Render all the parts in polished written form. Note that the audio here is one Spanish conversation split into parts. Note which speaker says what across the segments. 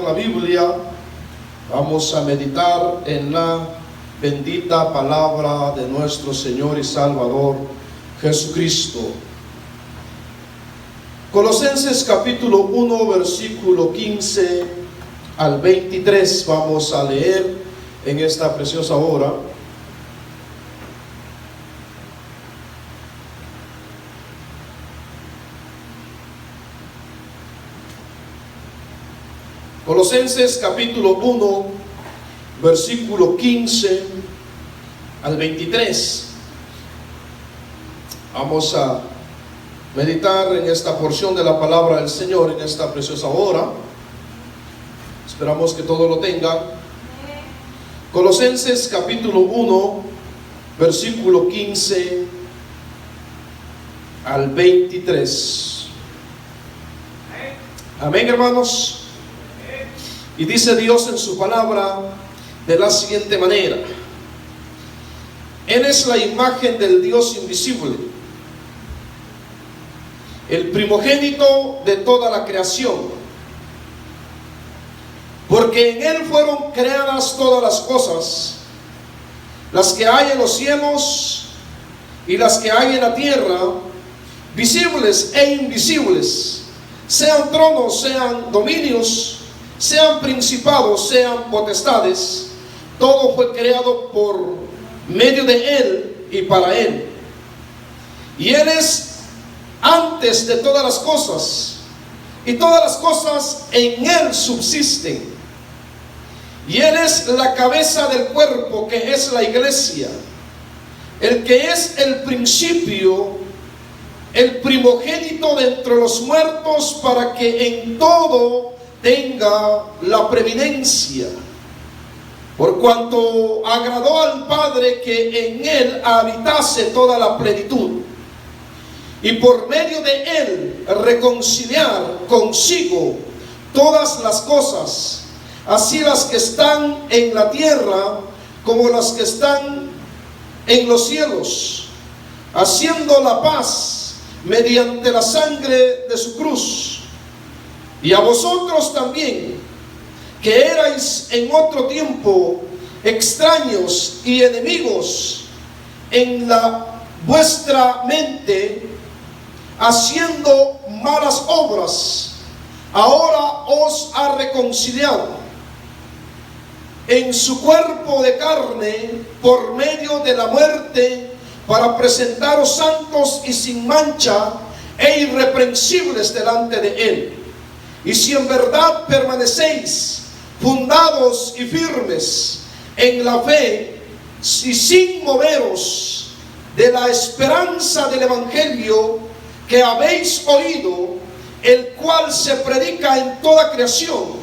Speaker 1: la Biblia, vamos a meditar en la bendita palabra de nuestro Señor y Salvador Jesucristo. Colosenses capítulo 1, versículo 15 al 23, vamos a leer en esta preciosa hora. Colosenses capítulo 1, versículo 15 al 23. Vamos a meditar en esta porción de la palabra del Señor en esta preciosa hora. Esperamos que todo lo tengan. Colosenses capítulo 1, versículo 15 al 23. Amén, hermanos. Y dice Dios en su palabra de la siguiente manera: Él es la imagen del Dios invisible, el primogénito de toda la creación, porque en Él fueron creadas todas las cosas, las que hay en los cielos y las que hay en la tierra, visibles e invisibles, sean tronos, sean dominios, sean principados, sean potestades. Todo fue creado por medio de Él y para Él. Y Él es antes de todas las cosas, y todas las cosas en Él subsisten. Y Él es la cabeza del cuerpo, que es la iglesia, el que es el principio, el primogénito de entre los muertos, para que en todo tenga la preeminencia, por cuanto agradó al Padre que en Él habitase toda la plenitud, y por medio de Él reconciliar consigo todas las cosas, así las que están en la tierra como las que están en los cielos, haciendo la paz mediante la sangre de su cruz. Y a vosotros también, que erais en otro tiempo extraños y enemigos en la vuestra mente, haciendo malas obras, ahora os ha reconciliado en su cuerpo de carne por medio de la muerte, para presentaros santos y sin mancha e irreprensibles delante de Él. Y si en verdad permanecéis fundados y firmes en la fe, y sin moveros de la esperanza del Evangelio que habéis oído, el cual se predica en toda creación,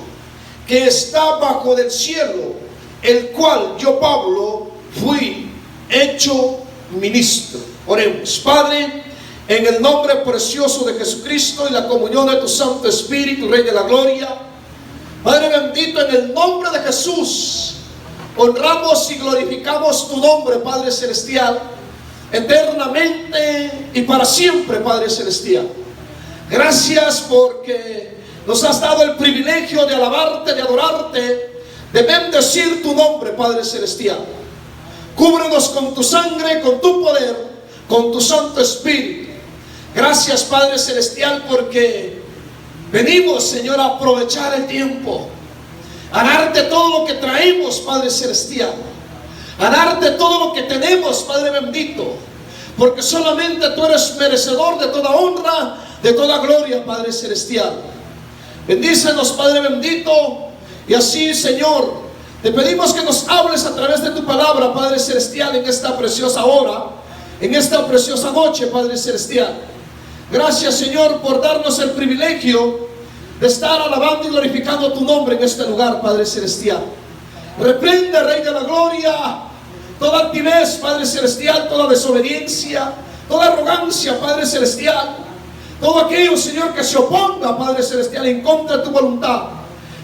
Speaker 1: que está bajo del cielo, el cual yo, Pablo, fui hecho ministro. Oremos. Padre, en el nombre precioso de Jesucristo y la comunión de tu Santo Espíritu, Rey de la Gloria, Padre bendito, en el nombre de Jesús, honramos y glorificamos tu nombre, Padre Celestial, eternamente y para siempre, Padre Celestial. Gracias porque nos has dado el privilegio de alabarte, de adorarte, de bendecir tu nombre, Padre Celestial. Cúbrenos con tu sangre, con tu poder, con tu Santo Espíritu. Gracias, Padre Celestial, porque venimos, Señor, a aprovechar el tiempo, a darte todo lo que traemos, Padre Celestial, a darte todo lo que tenemos, Padre bendito, porque solamente tú eres merecedor de toda honra, de toda gloria, Padre Celestial. Bendícenos, Padre bendito, y así, Señor, te pedimos que nos hables a través de tu palabra, Padre Celestial, en esta preciosa hora, en esta preciosa noche, Padre Celestial. Gracias, Señor, por darnos el privilegio de estar alabando y glorificando tu nombre en este lugar, Padre Celestial. Reprende, Rey de la Gloria, toda altivez, Padre Celestial, toda desobediencia, toda arrogancia, Padre Celestial, todo aquello, Señor, que se oponga, Padre Celestial, en contra de tu voluntad.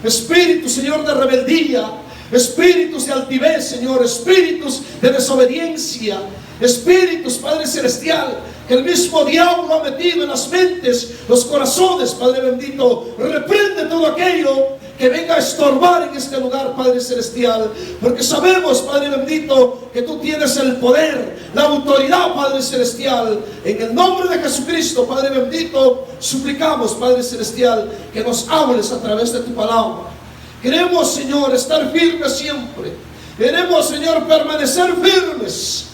Speaker 1: Espíritu, Señor, de rebeldía, espíritus de altivez, Señor, espíritus de desobediencia, espíritus, Padre Celestial, que el mismo diablo ha metido en las mentes, los corazones, Padre bendito. Reprende todo aquello que venga a estorbar en este lugar, Padre Celestial, porque sabemos, Padre bendito, que tú tienes el poder, la autoridad, Padre Celestial. En el nombre de Jesucristo, Padre bendito, suplicamos, Padre Celestial, que nos hables a través de tu palabra. Queremos, Señor, estar firmes siempre. Queremos, Señor, permanecer firmes,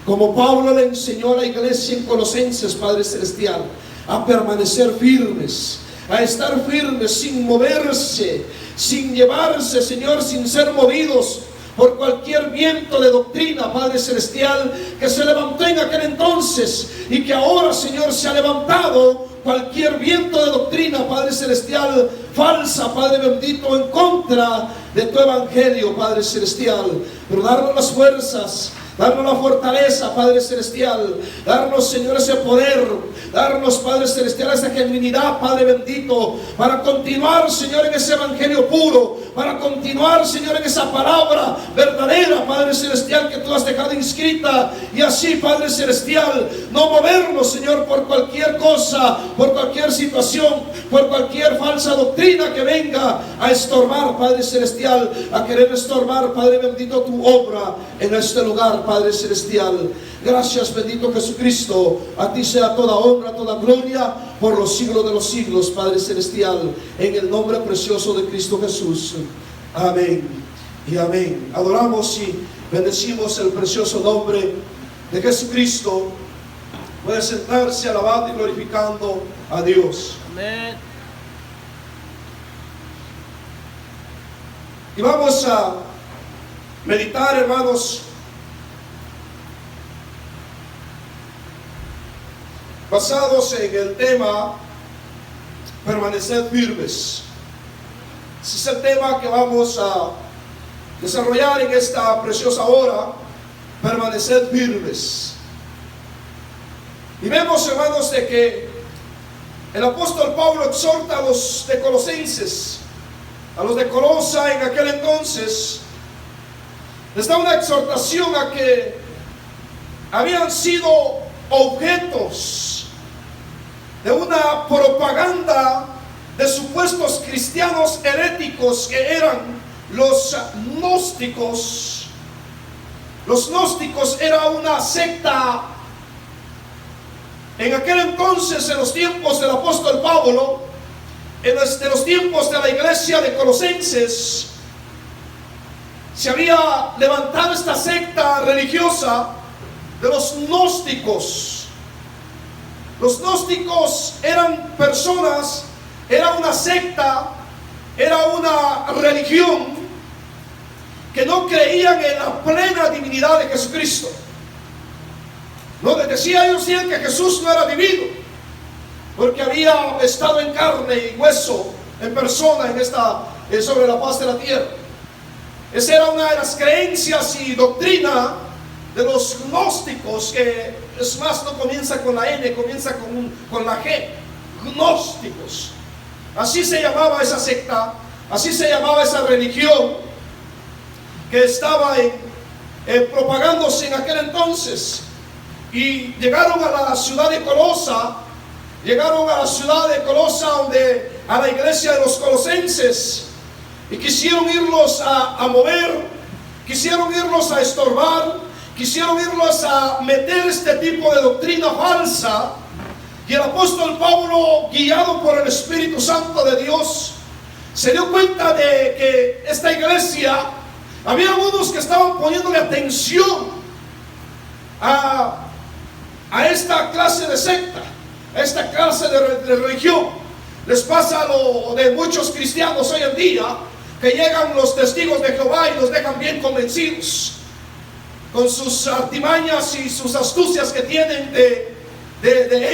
Speaker 1: como Pablo le enseñó a la iglesia en Colosenses, Padre Celestial, a permanecer firmes, a estar firmes sin moverse, sin llevarse, Señor, sin ser movidos por cualquier viento de doctrina, Padre Celestial, que se levantó en aquel entonces y que ahora, Señor, se ha levantado cualquier viento de doctrina, Padre Celestial, falsa, Padre bendito, en contra de tu evangelio, Padre Celestial. Pero darnos las fuerzas, darnos la fortaleza, Padre Celestial, darnos, Señor, ese poder, darnos, Padre Celestial, esa genuinidad, Padre bendito, para continuar, Señor, en ese evangelio puro, para continuar, Señor, en esa palabra verdadera, Padre Celestial, que tú has dejado inscrita, y así, Padre Celestial, no movernos, Señor, por cualquier cosa, por cualquier situación, por cualquier falsa doctrina que venga a estorbar, Padre Celestial, a querer estorbar, Padre bendito, tu obra en este lugar, Padre Celestial. Gracias, bendito Jesucristo. A ti sea toda honra, toda gloria por los siglos de los siglos, Padre Celestial, en el nombre precioso de Cristo Jesús. Amén y amén. Adoramos y bendecimos el precioso nombre de Jesucristo. Puede sentarse alabando y glorificando a Dios.
Speaker 2: Amén.
Speaker 1: Y vamos a meditar, hermanos, basados en el tema permanecer firmes. Ese es el tema que vamos a desarrollar en esta preciosa hora, permanecer firmes. Y vemos, hermanos, de que el apóstol Pablo exhorta a los de Colosenses, a los de Colosa en aquel entonces, les da una exhortación a que habían sido objetos de una propaganda de supuestos cristianos heréticos que eran los gnósticos. Los gnósticos era una secta en aquel entonces, en los tiempos del apóstol Pablo, en los tiempos de la iglesia de Colosenses. Se había levantado esta secta religiosa de los gnósticos. Los gnósticos eran personas, era una secta, era una religión que no creían en la plena divinidad de Jesucristo. No, ellos decían que Jesús no era divino, porque había estado en carne y hueso, en persona, sobre la faz de la tierra. Esa era una de las creencias y doctrina de los gnósticos, que es más, no comienza con la N, comienza con la G. Gnósticos. Así se llamaba esa secta, así se llamaba esa religión que estaba propagándose en aquel entonces. Y llegaron a la ciudad de Colosa, a la iglesia de los colosenses, y quisieron irlos a mover, quisieron irlos a estorbar, quisieron irlos a meter este tipo de doctrina falsa. Y el apóstol Pablo, guiado por el Espíritu Santo de Dios, se dio cuenta de que esta iglesia, había algunos que estaban poniéndole atención a esta clase de secta, a esta clase de religión. Les pasa lo de muchos cristianos hoy en día, que llegan los testigos de Jehová y los dejan bien convencidos, con sus artimañas y sus astucias que tienen de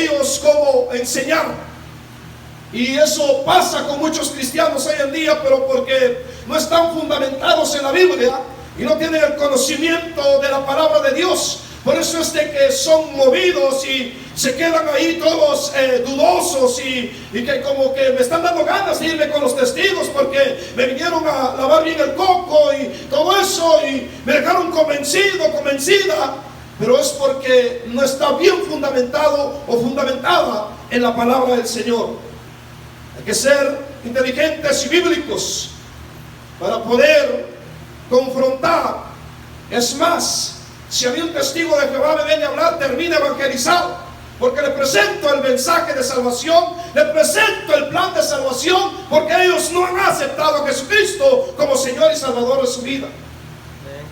Speaker 1: ellos cómo enseñar. Y eso pasa con muchos cristianos hoy en día, pero porque no están fundamentados en la Biblia y no tienen el conocimiento de la palabra de Dios. Por eso es de que son movidos y se quedan ahí todos dudosos y que como que me están dando ganas de irme con los testigos porque me vinieron a lavar bien el coco y todo eso y me dejaron convencido, convencida. Pero es porque no está bien fundamentado o fundamentada en la palabra del Señor. Hay que ser inteligentes y bíblicos para poder confrontar. Es más, si a mí un testigo de Jehová me viene a hablar, termina evangelizado, porque le presento el mensaje de salvación, le presento el plan de salvación, porque ellos no han aceptado a Jesucristo como Señor y Salvador de su vida.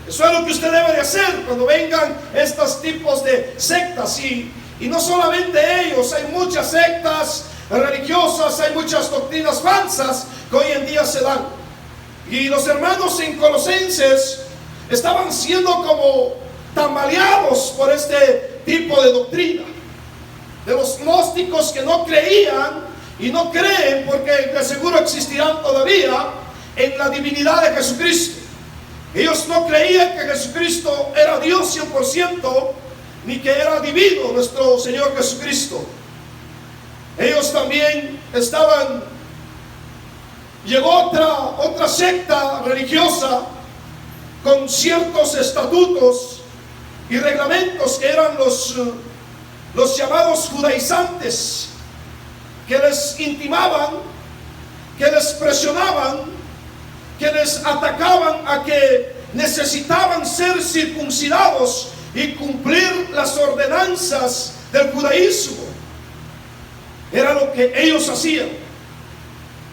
Speaker 1: Eso es lo que usted debe de hacer cuando vengan estos tipos de sectas. Y no solamente ellos, hay muchas sectas religiosas, hay muchas doctrinas falsas que hoy en día se dan. Y los hermanos en Colosenses estaban siendo como tambaleados por este tipo de doctrina. De los gnósticos que no creían y no creen, porque de seguro existirán todavía, en la divinidad de Jesucristo. Ellos no creían que Jesucristo era Dios 100%, ni que era divino nuestro Señor Jesucristo. Ellos también llegó otra secta religiosa con ciertos estatutos y reglamentos que eran los llamados judaizantes, que les intimaban, que les presionaban, que les atacaban a que necesitaban ser circuncidados y cumplir las ordenanzas del judaísmo. Era lo que ellos hacían.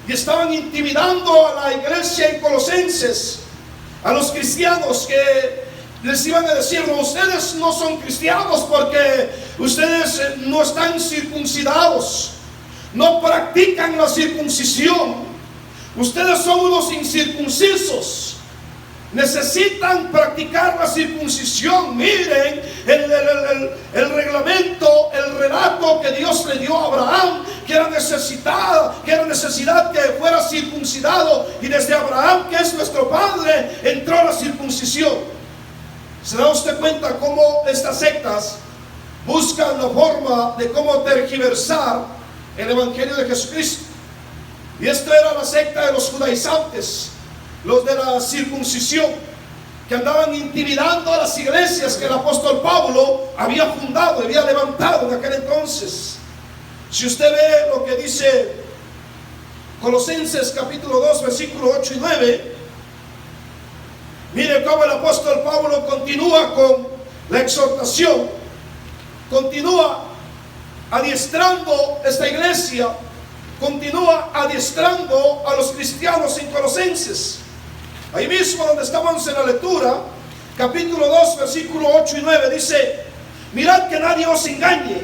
Speaker 1: Y estaban intimidando a la iglesia en Colosenses, a los cristianos, que les iban a decir: no, ustedes no son cristianos porque ustedes no están circuncidados, no practican la circuncisión, ustedes son unos incircuncisos, necesitan practicar la circuncisión. Miren el reglamento, el relato que Dios le dio a Abraham, que era necesidad que fuera circuncidado, y desde Abraham, que es nuestro padre, entró la circuncisión. ¿Se da usted cuenta cómo estas sectas buscan la forma de cómo tergiversar el evangelio de Jesucristo? Y esto era la secta de los judaizantes, los de la circuncisión, que andaban intimidando a las iglesias que el apóstol Pablo había fundado, había levantado en aquel entonces. Si usted ve lo que dice Colosenses capítulo 2, versículo 8 y 9, mire cómo el apóstol Pablo continúa con la exhortación, continúa adiestrando esta iglesia, continúa adiestrando a los cristianos en Colosenses. Ahí mismo donde estábamos en la lectura, capítulo 2, versículo 8 y 9, dice: mirad que nadie os engañe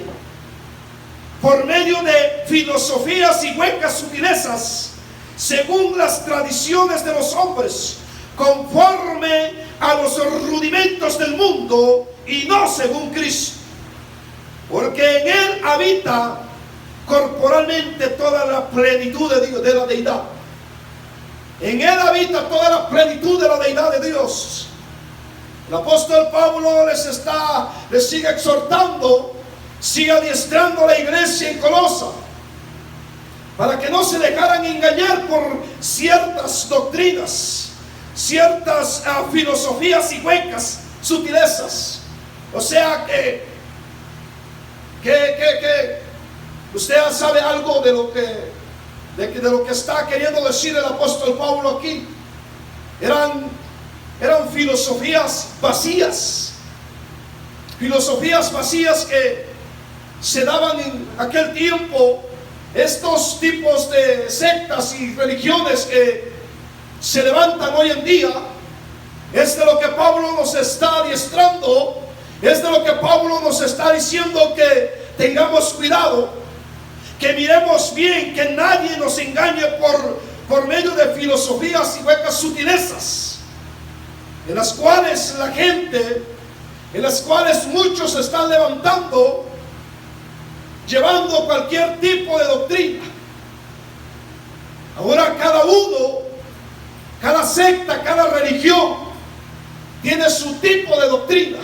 Speaker 1: por medio de filosofías y huecas sutilezas, según las tradiciones de los hombres, conforme a los rudimentos del mundo, y no según Cristo. Porque en Él habita corporalmente toda la plenitud de la deidad. En Él habita toda la plenitud de la deidad de Dios. El apóstol Pablo les sigue exhortando, sigue adiestrando a la iglesia en Colosa, para que no se dejaran engañar por ciertas doctrinas, ciertas filosofías y huecas sutilezas. O sea que usted sabe algo de lo que está queriendo decir el apóstol Pablo aquí. Eran filosofías vacías que se daban en aquel tiempo. Estos tipos de sectas y religiones que se levantan hoy en día, es de lo que Pablo nos está adiestrando, es de lo que Pablo nos está diciendo que tengamos cuidado, que miremos bien, que nadie nos engañe por medio de filosofías y huecas sutilezas, en las cuales muchos se están levantando, llevando cualquier tipo de doctrina. Ahora cada secta, cada religión tiene su tipo de doctrina,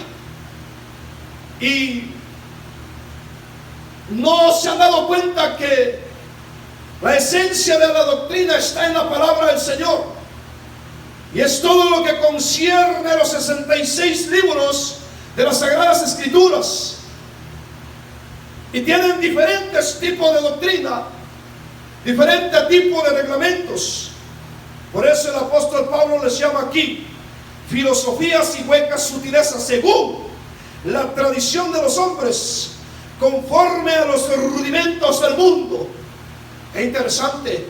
Speaker 1: y no se han dado cuenta que la esencia de la doctrina está en la palabra del Señor, y es todo lo que concierne a los 66 libros de las Sagradas Escrituras. Y tienen diferentes tipos de doctrina, diferentes tipos de reglamentos. Por eso el apóstol Pablo les llama aquí filosofías y huecas sutilezas según la tradición de los hombres, conforme a los rudimentos del mundo. Es interesante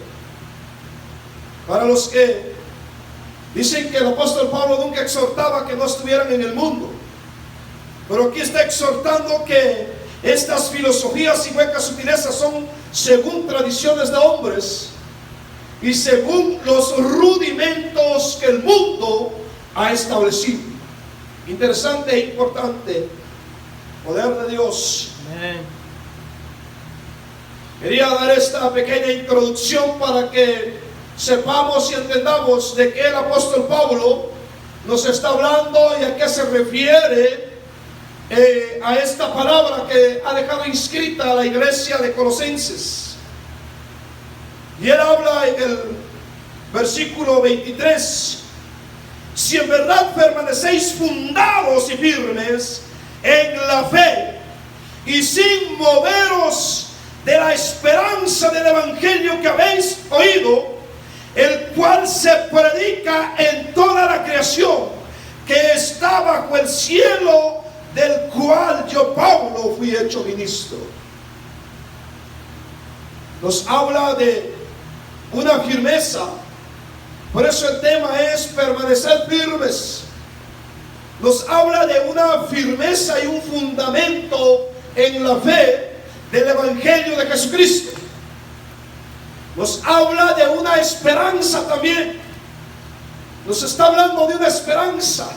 Speaker 1: para los que dicen que el apóstol Pablo nunca exhortaba que no estuvieran en el mundo, pero aquí está exhortando que estas filosofías y huecas sutilezas son según tradiciones de hombres y según los rudimentos que el mundo ha establecido. Interesante e importante. Poder de Dios.
Speaker 2: Amén.
Speaker 1: Quería dar esta pequeña introducción para que sepamos y entendamos de qué el apóstol Pablo nos está hablando y a qué se refiere a esta palabra que ha dejado inscrita a la iglesia de Colosenses. Y él habla en el versículo 23: si en verdad permanecéis fundados y firmes en la fe y sin moveros de la esperanza del evangelio que habéis oído, el cual se predica en toda la creación que está bajo el cielo, del cual yo, Pablo, fui hecho ministro. Nos habla de una firmeza. Por eso el tema es permanecer firmes. Nos habla de una firmeza y un fundamento en la fe del evangelio de Jesucristo. Nos habla de una esperanza también. Nos está hablando de una esperanza.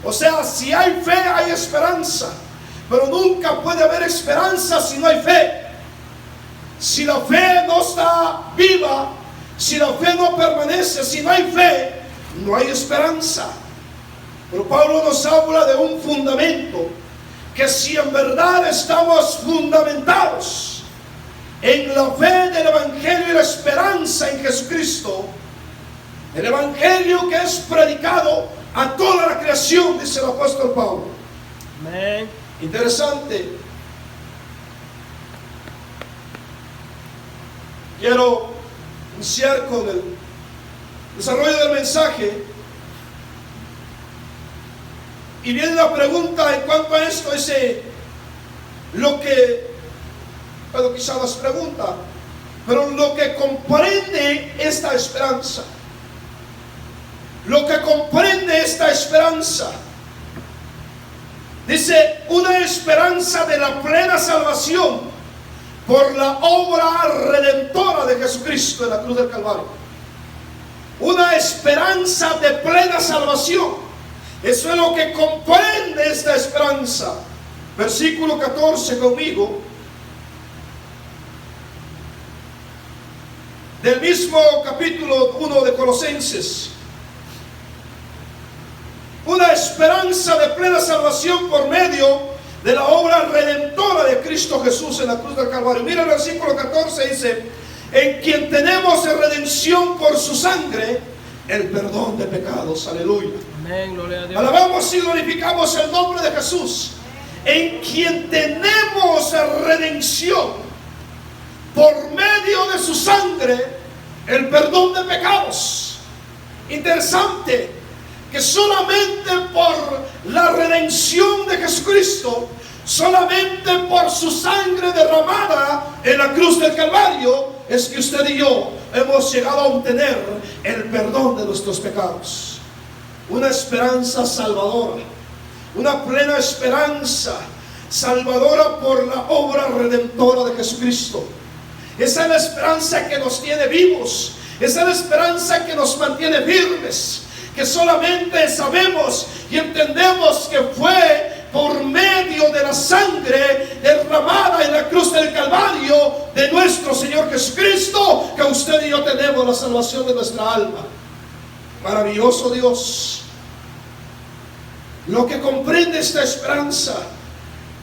Speaker 1: O sea, si hay fe, hay esperanza. Pero nunca puede haber esperanza si no hay fe. Si la fe no está viva, si la fe no permanece, si no hay fe, no hay esperanza. Pero Pablo nos habla de un fundamento, que si en verdad estamos fundamentados en la fe del evangelio y la esperanza en Jesucristo, el evangelio que es predicado a toda la creación, dice el apóstol Pablo.
Speaker 2: Amén.
Speaker 1: Interesante. Quiero iniciar con el desarrollo del mensaje. Y viene la pregunta en cuanto a esto, dice lo que, bueno, quizá las pregunta, pero lo que comprende esta esperanza, lo que comprende esta esperanza, dice una esperanza de la plena salvación por la obra redentora de Jesucristo en la cruz del Calvario. Una esperanza de plena salvación. Eso es lo que comprende esta esperanza. Versículo 14 conmigo. Del mismo capítulo 1 de Colosenses. Una esperanza de plena salvación por medio de la obra redentora de Cristo Jesús en la cruz del Calvario. Mira el versículo 14, dice: en quien tenemos redención por su sangre, el perdón de pecados. Aleluya.
Speaker 2: Amén, gloria a Dios.
Speaker 1: Alabamos y glorificamos el nombre de Jesús, en quien tenemos redención por medio de su sangre, el perdón de pecados. Interesante que solamente por la redención de Jesucristo, solamente por su sangre derramada en la cruz del Calvario, es que usted y yo hemos llegado a obtener el perdón de nuestros pecados. Una esperanza salvadora, una plena esperanza salvadora por la obra redentora de Jesucristo. Esa es la esperanza que nos tiene vivos, esa es la esperanza que nos mantiene firmes, que solamente sabemos y entendemos que fue por medio de la sangre derramada en la cruz del Calvario de nuestro Señor Jesucristo, que usted y yo tenemos la salvación de nuestra alma. Maravilloso Dios. Lo que comprende esta esperanza,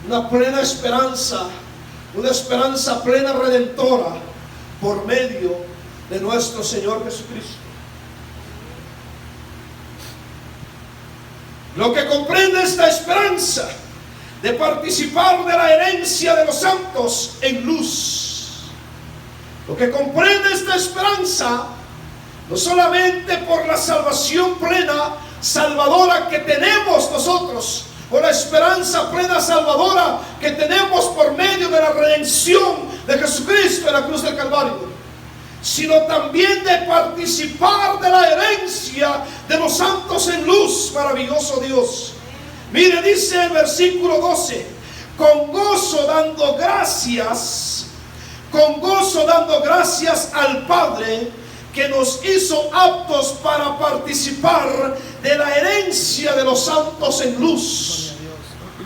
Speaker 1: una plena esperanza, una esperanza plena redentora por medio de nuestro Señor Jesucristo. Lo que comprende esta esperanza de participar de la herencia de los santos en luz. Lo que comprende esta esperanza No solamente por la salvación plena, salvadora que tenemos nosotros, o la esperanza plena salvadora que tenemos por medio de la redención de Jesucristo en la cruz del Calvario, sino también de participar de la herencia de los santos en luz. Maravilloso Dios. Mire, dice el versículo 12: con gozo dando gracias al Padre, que nos hizo aptos para participar de la herencia de los santos en luz.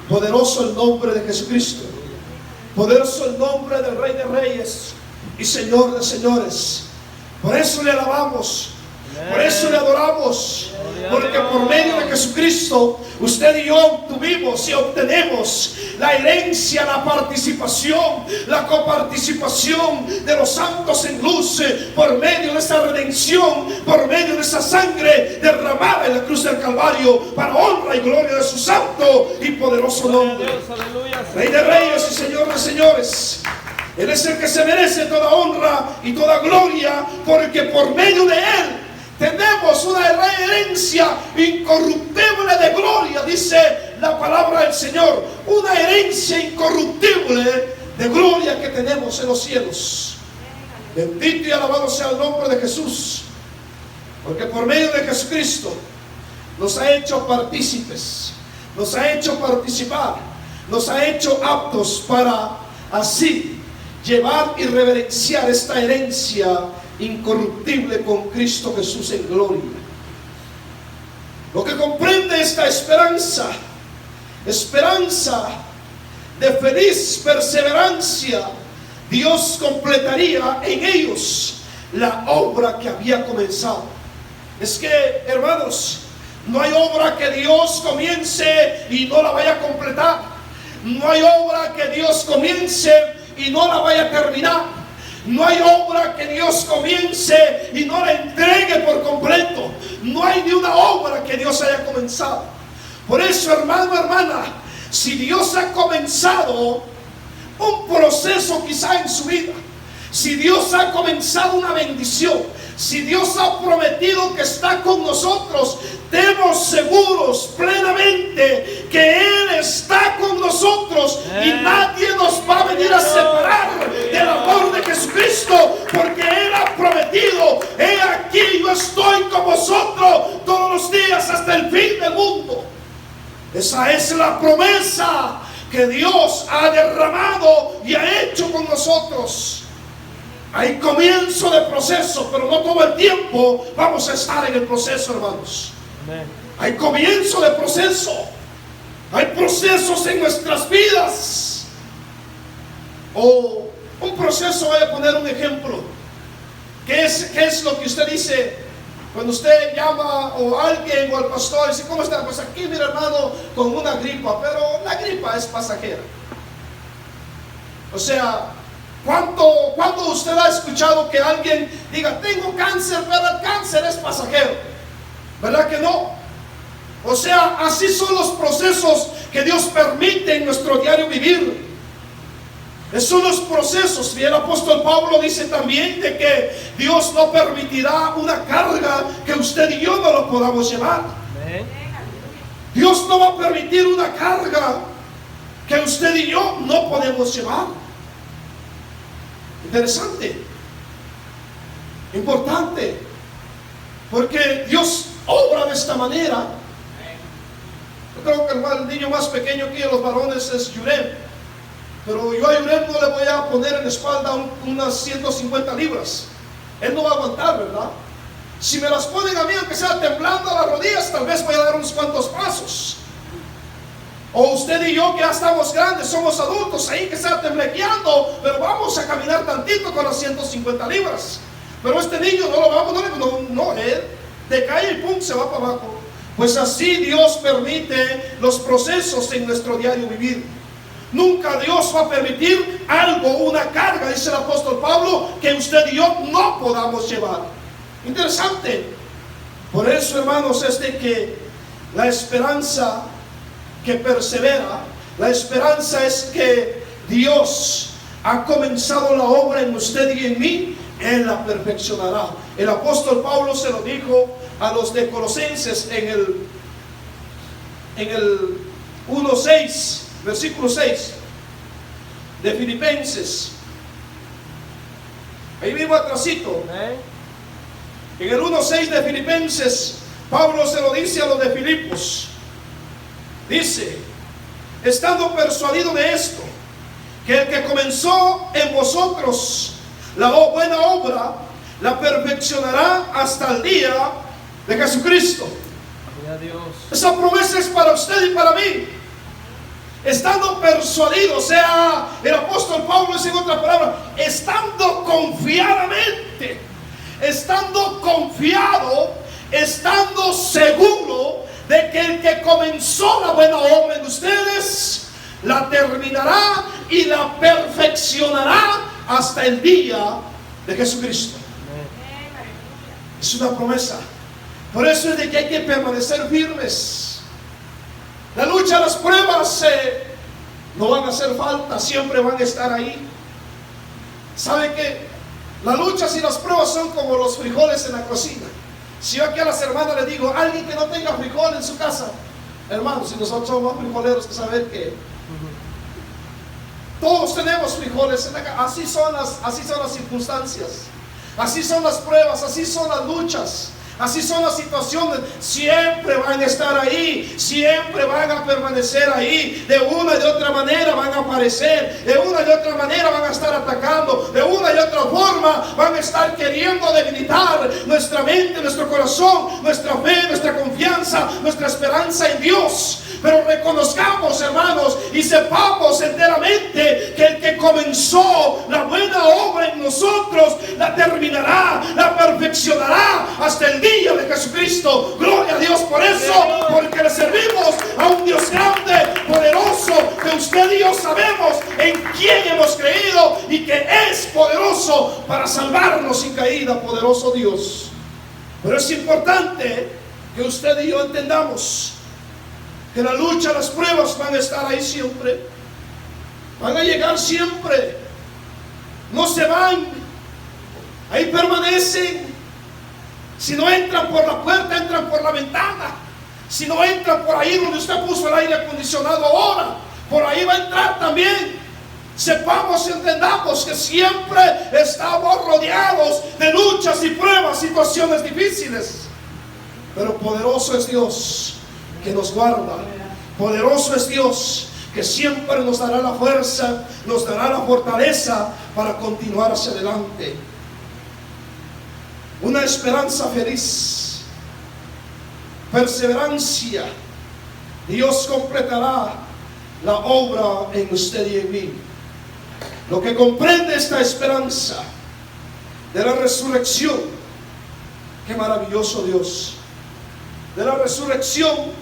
Speaker 1: Poderoso el nombre de Jesucristo. Poderoso el nombre del Rey de Reyes y Señor de Señores. Por eso le alabamos, por eso le adoramos, porque por medio de Jesucristo usted y yo tuvimos y obtenemos la herencia, la participación, la coparticipación de los santos en luz, por medio de esa redención, por medio de esa sangre derramada en la cruz del Calvario, para honra y gloria de su santo y poderoso nombre. Rey de Reyes y Señor de Señores. Él es el que se merece toda honra y toda gloria, porque por medio de Él tenemos una herencia incorruptible de gloria, dice la palabra del Señor. Una herencia incorruptible de gloria que tenemos en los cielos. Bendito y alabado sea el nombre de Jesús, porque por medio de Jesucristo nos ha hecho partícipes, nos ha hecho participar, nos ha hecho aptos para así llevar y reverenciar esta herencia incorruptible con Cristo Jesús en gloria. Lo que comprende esta esperanza de feliz perseverancia, Dios completaría en ellos la obra que había comenzado. Es que, hermanos, no hay obra que Dios comience y no la vaya a completar. No hay obra que Dios comience y no la vaya a terminar. No hay obra que Dios comience y no la entregue por completo. No hay ni una obra que Dios haya comenzado. Por eso, hermano, hermana, si Dios ha comenzado un proceso quizá en su vida, si Dios ha comenzado una bendición, si Dios ha prometido que está con nosotros, estemos seguros plenamente que Él está con nosotros y nadie nos va a venir a separar del amor de Jesucristo, porque Él ha prometido: he aquí, yo estoy con vosotros todos los días hasta el fin del mundo. Esa es la promesa que Dios ha derramado y ha hecho con nosotros. Hay comienzo de proceso, pero no todo el tiempo vamos a estar en el proceso, hermanos. Amén. Hay comienzo de proceso. Hay procesos en nuestras vidas. O un proceso, voy a poner un ejemplo. ¿Qué es lo que usted dice cuando usted llama o a alguien o al pastor y dice: ¿cómo está? Pues aquí, mira, hermano, con una gripa, pero la gripa es pasajera. O sea, ¿cuándo usted ha escuchado que alguien diga: tengo cáncer, pero el cáncer es pasajero? ¿Verdad que no? O sea, así son los procesos que Dios permite en nuestro diario vivir. Esos son los procesos. Y el apóstol Pablo dice también de que Dios no permitirá una carga que usted y yo no lo podamos llevar. Dios no va a permitir una carga que usted y yo no podemos llevar. Interesante, importante, porque Dios obra de esta manera. Yo creo que el niño más pequeño aquí de los varones es Yurem, pero yo a Yurem no le voy a poner en la espalda unas 150 libras. Él no va a aguantar, ¿verdad? Si me las ponen a mí, aunque sea temblando a las rodillas, tal vez voy a dar unos cuantos pasos. O usted y yo, que ya estamos grandes, somos adultos, ahí que está temblequeando, pero vamos a caminar tantito con las 150 libras. Pero este niño no lo vamos, no, él decae y pum, se va para abajo. Pues así Dios permite los procesos en nuestro diario vivir. Nunca Dios va a permitir algo, una carga, dice el apóstol Pablo, que usted y yo no podamos llevar. Interesante. Por eso, hermanos, es de que la esperanza que persevera, la esperanza es que Dios ha comenzado la obra en usted y en mí, Él la perfeccionará. El apóstol Pablo se lo dijo a los de Colosenses en el 1:6, versículo 6 de Filipenses. Ahí mismo atrasito.
Speaker 2: Amén.
Speaker 1: En el 1:6 de Filipenses, Pablo se lo dice a los de Filipos. Dice: estando persuadido de esto, que el que comenzó en vosotros la buena obra, la perfeccionará hasta el día de Jesucristo.
Speaker 2: Gloria a Dios.
Speaker 1: Esa promesa es para usted y para mí. Estando persuadido, o sea, el apóstol Pablo es, en otra palabra, estando confiadamente, estando confiado, estando seguro de que el que comenzó la buena obra en ustedes la terminará y la perfeccionará hasta el día de Jesucristo. Es una promesa. Por eso es de que hay que permanecer firmes. La lucha, las pruebas no van a hacer falta, siempre van a estar ahí. ¿Sabe qué? Las luchas y las pruebas son como los frijoles en la cocina. Si yo aquí a las hermanas les digo, alguien que no tenga frijol en su casa, hermanos, si nosotros somos más frijoleros que saber que todos tenemos frijoles en la casa. Así son las circunstancias, así son las pruebas, así son las luchas. Así son las situaciones, siempre van a estar ahí, siempre van a permanecer ahí, de una y de otra manera van a aparecer, de una y de otra manera van a estar atacando, de una y de otra forma van a estar queriendo debilitar nuestra mente, nuestro corazón, nuestra fe, nuestra confianza, nuestra esperanza en Dios. Pero reconozcamos, hermanos, y sepamos enteramente que el que comenzó la buena obra en nosotros la terminará, la perfeccionará hasta el día de Jesucristo. Gloria a Dios por eso, porque le servimos a un Dios grande, poderoso, que usted y yo sabemos en quién hemos creído y que es poderoso para salvarnos sin caída. Poderoso Dios. Pero es importante que usted y yo entendamos que la lucha, las pruebas van a estar ahí siempre, van a llegar siempre, no se van, ahí permanecen. Si no entran por la puerta, entran por la ventana. Si no entran por ahí donde usted puso el aire acondicionado ahora, por ahí va a entrar también. Sepamos y entendamos que siempre estamos rodeados de luchas y pruebas, situaciones difíciles, pero poderoso es Dios que nos guarda. Poderoso es Dios que siempre nos dará la fuerza, nos dará la fortaleza para continuar hacia adelante. Una esperanza feliz, perseverancia. Dios completará la obra en usted y en mí. Lo que comprende esta esperanza de la resurrección, qué maravilloso Dios, de la resurrección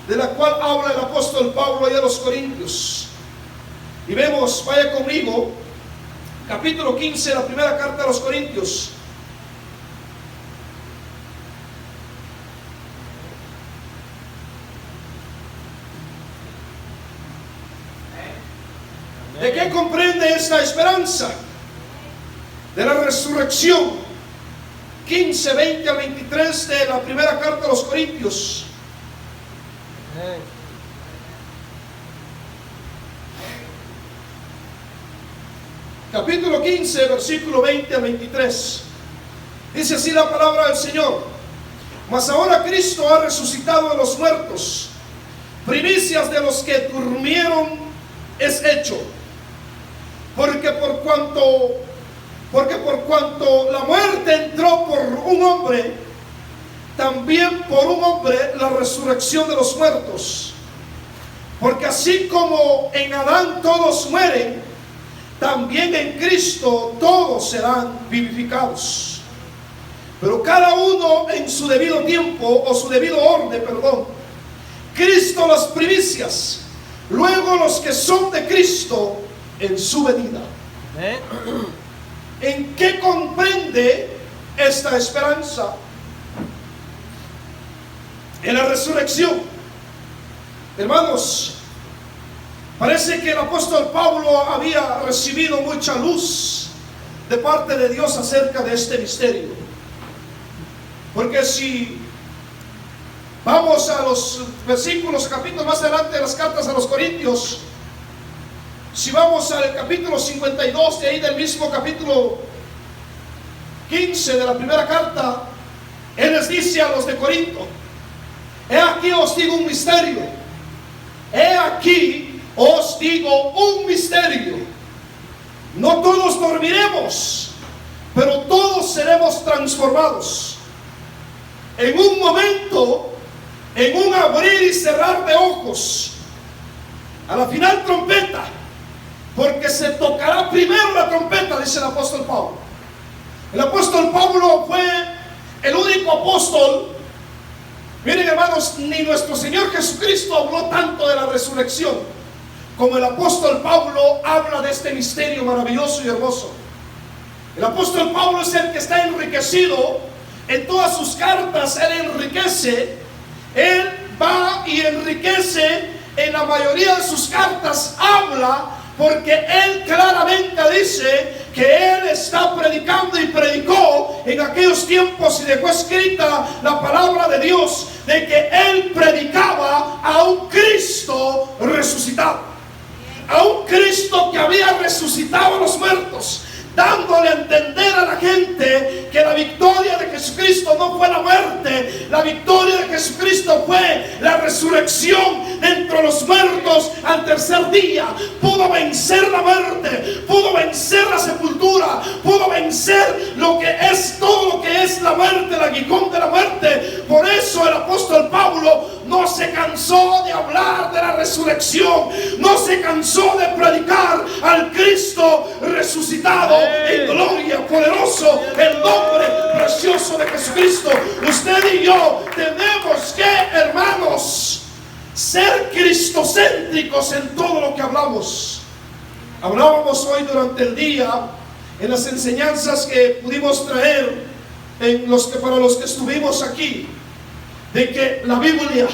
Speaker 1: de la cual habla el apóstol Pablo allá a los Corintios. Y vemos, vaya conmigo, capítulo 15, la primera carta a los Corintios. ¿De qué comprende esta esperanza? De la resurrección. 15, 20 al 23 de la primera carta a los Corintios. Capítulo 15, versículo 20 al 23. Dice así la palabra del Señor: mas ahora Cristo ha resucitado de los muertos, primicias de los que durmieron es hecho. Porque por cuanto la muerte entró por un hombre, también por un hombre la resurrección de los muertos. Porque así como en Adán todos mueren, también en Cristo todos serán vivificados. Pero cada uno en su debido tiempo, o su debido orden, Cristo las primicias, luego los que son de Cristo en su venida. ¿En qué comprende esta esperanza? En la resurrección. Hermanos, parece que el apóstol Pablo había recibido mucha luz de parte de Dios acerca de este misterio. Porque si vamos a los versículos, capítulos más adelante de las cartas a los Corintios, si vamos al capítulo 52, de ahí del mismo capítulo 15 de la primera carta, Él les dice a los de Corinto: he aquí os digo un misterio. He aquí os digo un misterio. No todos dormiremos, pero todos seremos transformados. En un momento, en un abrir y cerrar de ojos, a la final trompeta, porque se tocará primero la trompeta, dice el apóstol Pablo. El apóstol Pablo fue el único apóstol. Miren, hermanos, ni nuestro Señor Jesucristo habló tanto de la resurrección como el apóstol Pablo habla de este misterio maravilloso y hermoso. El apóstol Pablo es el que está enriquecido en todas sus cartas. Él enriquece, él va y enriquece en la mayoría de sus cartas, habla, porque él claramente dice que él está predicando y predicó en aquellos tiempos y dejó escrita la palabra de Dios, de que él predicaba a un Cristo resucitado, a un Cristo que había resucitado a los muertos, dándole a entender a la gente que la victoria de Jesucristo no fue la muerte, la victoria de Jesucristo fue la resurrección de entre los muertos al tercer día. Pudo vencer la muerte, pudo vencer la sepultura, pudo vencer lo que es todo lo que es la muerte, el aguijón de la muerte. Por eso el apóstol Pablo no se cansó de hablar de la resurrección, no se cansó de predicar al Cristo resucitado en gloria, poderoso, el nombre precioso de Jesucristo. Usted y yo tenemos que, hermanos, ser cristocéntricos en todo lo que hablamos. Hablábamos hoy durante el día en las enseñanzas que pudimos traer para los que estuvimos aquí, de que la Biblia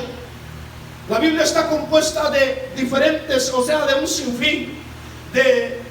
Speaker 1: está compuesta de diferentes, o sea, de un sinfín de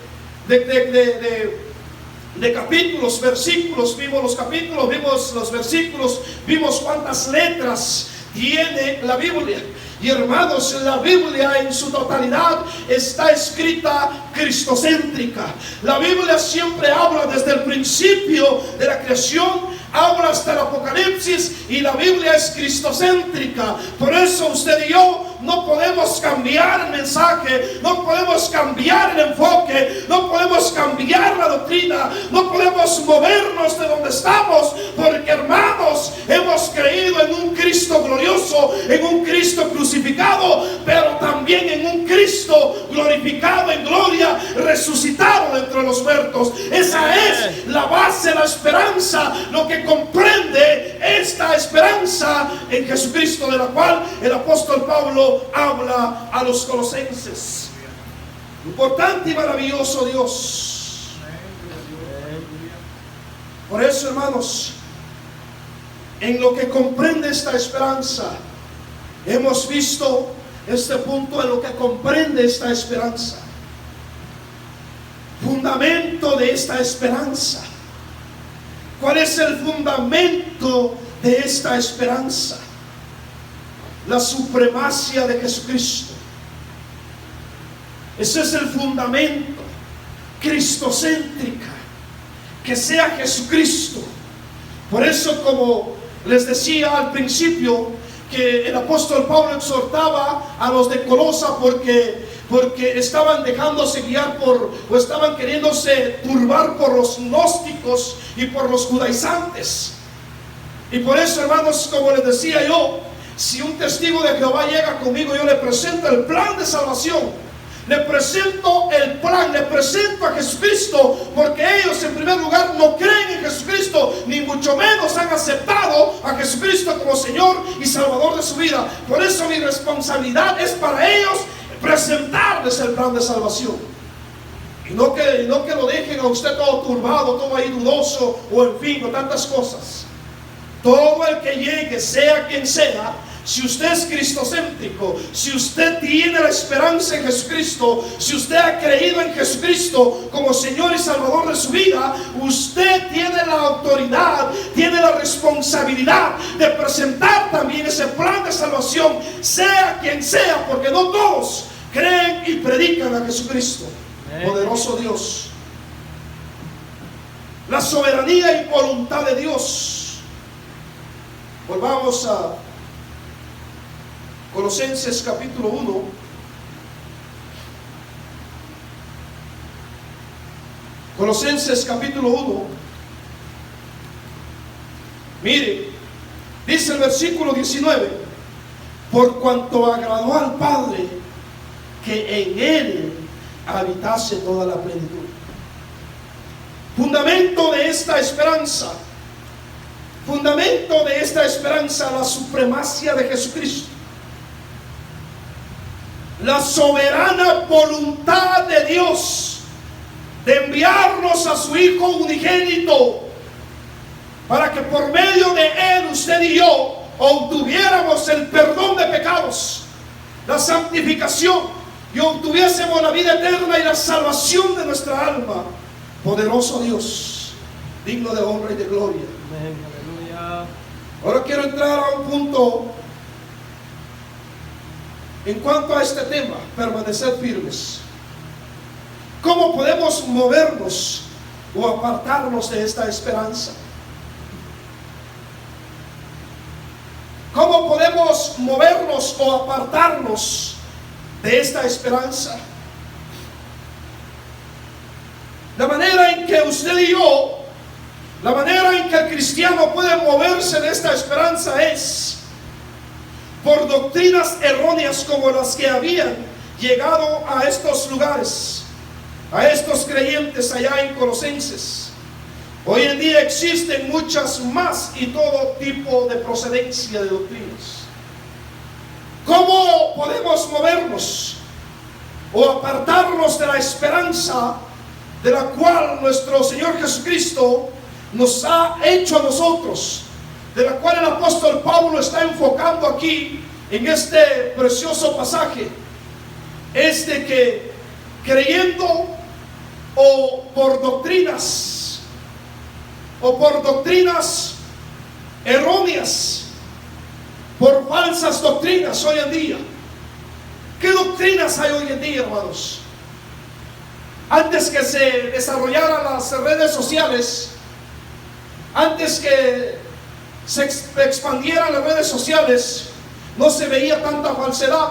Speaker 1: capítulos, versículos. Vimos los capítulos, vimos los versículos, vimos cuántas letras tiene la Biblia. Y hermanos, la Biblia en su totalidad está escrita cristocéntrica. La Biblia siempre habla desde el principio de la creación, habla hasta el Apocalipsis, y la Biblia es cristocéntrica. Por eso usted y yo no podemos cambiar el mensaje, no podemos cambiar el enfoque, no podemos cambiar la doctrina, no podemos movernos de donde estamos, porque, hermanos, hemos creído en un Cristo glorioso, en un Cristo crucificado, pero también en un Cristo glorificado en gloria, resucitado de entre los muertos. Esa es la base, la esperanza, lo que comprende esta esperanza en Jesucristo, de la cual el apóstol Pablo habla a los colosenses. Importante y maravilloso Dios. Por eso, hermanos, en lo que comprende esta esperanza, hemos visto este punto en lo que comprende esta esperanza. Fundamento de esta esperanza. ¿Cuál es el fundamento de esta esperanza? La supremacia de Jesucristo. Ese es el fundamento. Cristocéntrica. Que sea Jesucristo. Por eso, como les decía al principio, que el apóstol Pablo exhortaba a los de Colosa porque estaban dejándose guiar o estaban queriéndose turbar por los gnósticos y por los judaizantes. Y por eso, hermanos, como les decía yo, si un testigo de Jehová llega conmigo, yo le presento el plan de salvación. Le presento el plan, le presento a Jesucristo, porque ellos en primer lugar no creen en Jesucristo, ni mucho menos han aceptado a Jesucristo como Señor y Salvador de su vida. Por eso mi responsabilidad es para ellos presentarles el plan de salvación. Y no que lo dejen a usted todo turbado, todo ahí dudoso, o en fin, o tantas cosas. Todo el que llegue, sea quien sea, si usted es cristocéntrico, si usted tiene la esperanza en Jesucristo, si usted ha creído en Jesucristo como Señor y Salvador de su vida, usted tiene la autoridad, tiene la responsabilidad de presentar también ese plan de salvación, sea quien sea, porque no todos creen y predican a Jesucristo. Poderoso Dios. La soberanía y voluntad de Dios. Volvamos a Colosenses capítulo 1. Colosenses capítulo 1. Mire, dice el versículo 19: por cuanto agradó al Padre que en Él habitase toda la plenitud. Fundamento de esta esperanza. Fundamento de esta esperanza, la supremacía de Jesucristo. La soberana voluntad de Dios de enviarnos a su Hijo unigénito para que por medio de Él, usted y yo, obtuviéramos el perdón de pecados, la santificación, y obtuviésemos la vida eterna y la salvación de nuestra alma. Poderoso Dios, digno de honra y de gloria.
Speaker 2: Amén, aleluya.
Speaker 1: Ahora quiero entrar a un punto en cuanto a este tema: permanecer firmes. ¿Cómo podemos movernos o apartarnos de esta esperanza? ¿Cómo podemos movernos o apartarnos de esta esperanza? La manera en que usted y yo, la manera en que el cristiano puede moverse de esta esperanza es por doctrinas erróneas como las que habían llegado a estos lugares, a estos creyentes allá en Colosenses. Hoy en día existen muchas más y todo tipo de procedencia de doctrinas. ¿Cómo podemos movernos o apartarnos de la esperanza de la cual nuestro Señor Jesucristo nos ha hecho a nosotros, de la cual el apóstol Pablo está enfocando aquí en este precioso pasaje? Es de que creyendo o por doctrinas erróneas, por falsas doctrinas hoy en día. ¿Qué doctrinas hay hoy en día, hermanos? Antes que se desarrollaran las redes sociales, antes que se expandieran las redes sociales, no se veía tanta falsedad,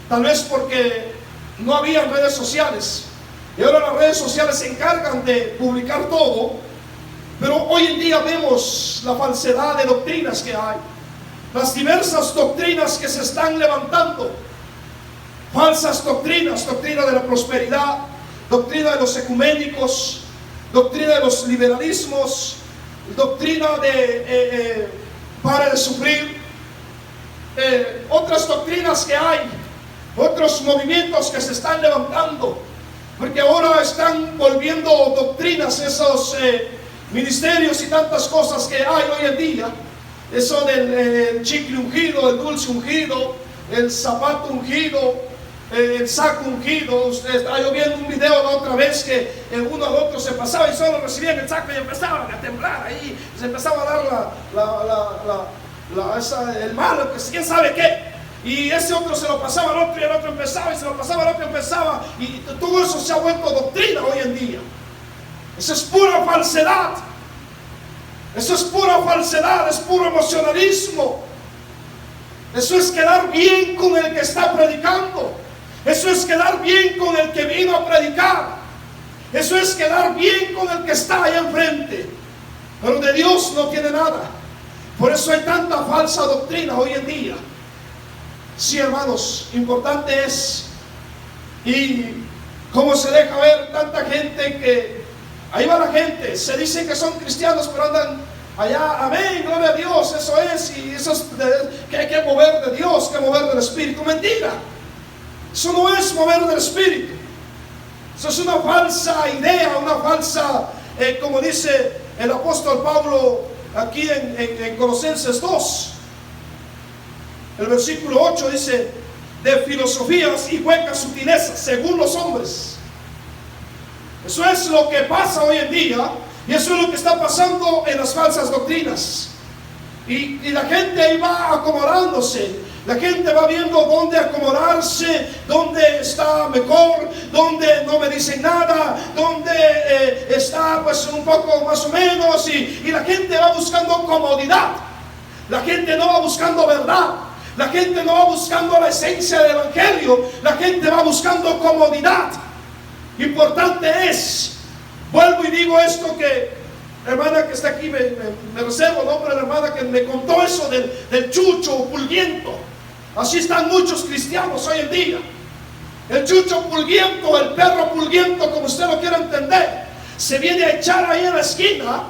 Speaker 1: tal vez porque no había redes sociales. Y ahora las redes sociales se encargan de publicar todo, pero hoy en día vemos la falsedad de doctrinas que hay, las diversas doctrinas que se están levantando, falsas doctrinas, doctrina de la prosperidad, doctrina de los ecuménicos, doctrina de los liberalismos, doctrina de pare de sufrir, otras doctrinas que hay, otros movimientos que se están levantando, porque ahora están volviendo doctrinas esos ministerios y tantas cosas que hay hoy en día. Eso del chicle ungido, el dulce ungido, el zapato ungido, el saco ungido. Usted está viendo un video la otra vez que uno al otro se pasaba y solo recibían el saco y empezaban a temblar ahí, se empezaba a dar el malo, que quién sabe qué, y ese otro se lo pasaba al otro y el otro empezaba y se lo pasaba al otro y empezaba, y todo eso se ha vuelto doctrina hoy en día. Eso es pura falsedad. Eso es pura falsedad, es puro emocionalismo. Eso es quedar bien con el que está predicando. Eso es quedar bien con el que vino a predicar. Eso es quedar bien con el que está ahí enfrente. Pero de Dios no tiene nada. Por eso hay tanta falsa doctrina hoy en día. Sí, hermanos, importante es, y cómo se deja ver tanta gente que ahí va la gente, se dicen que son cristianos, pero andan allá, amén, gloria a Dios, eso es, y eso es que hay que mover de Dios, que mover del Espíritu. Mentira, eso no es mover del Espíritu. Eso es una falsa idea, una falsa, como dice el apóstol Pablo aquí en Colosenses 2. El versículo 8 dice: de filosofías y huecas sutilezas, según los hombres. Eso es lo que pasa hoy en día, y eso es lo que está pasando en las falsas doctrinas. Y la gente ahí va acomodándose. La gente va viendo dónde acomodarse, dónde está mejor, dónde no me dicen nada, dónde está pues un poco más o menos, y la gente va buscando comodidad. La gente no va buscando verdad. La gente no va buscando la esencia del evangelio. La gente va buscando comodidad. Importante es, vuelvo y digo esto, que la hermana que está aquí, me reservo el nombre de la hermana que me contó eso del chucho pulguiento. Así están muchos cristianos hoy en día. El chucho pulguiento, el perro pulguiento, como usted lo quiera entender, se viene a echar ahí en la esquina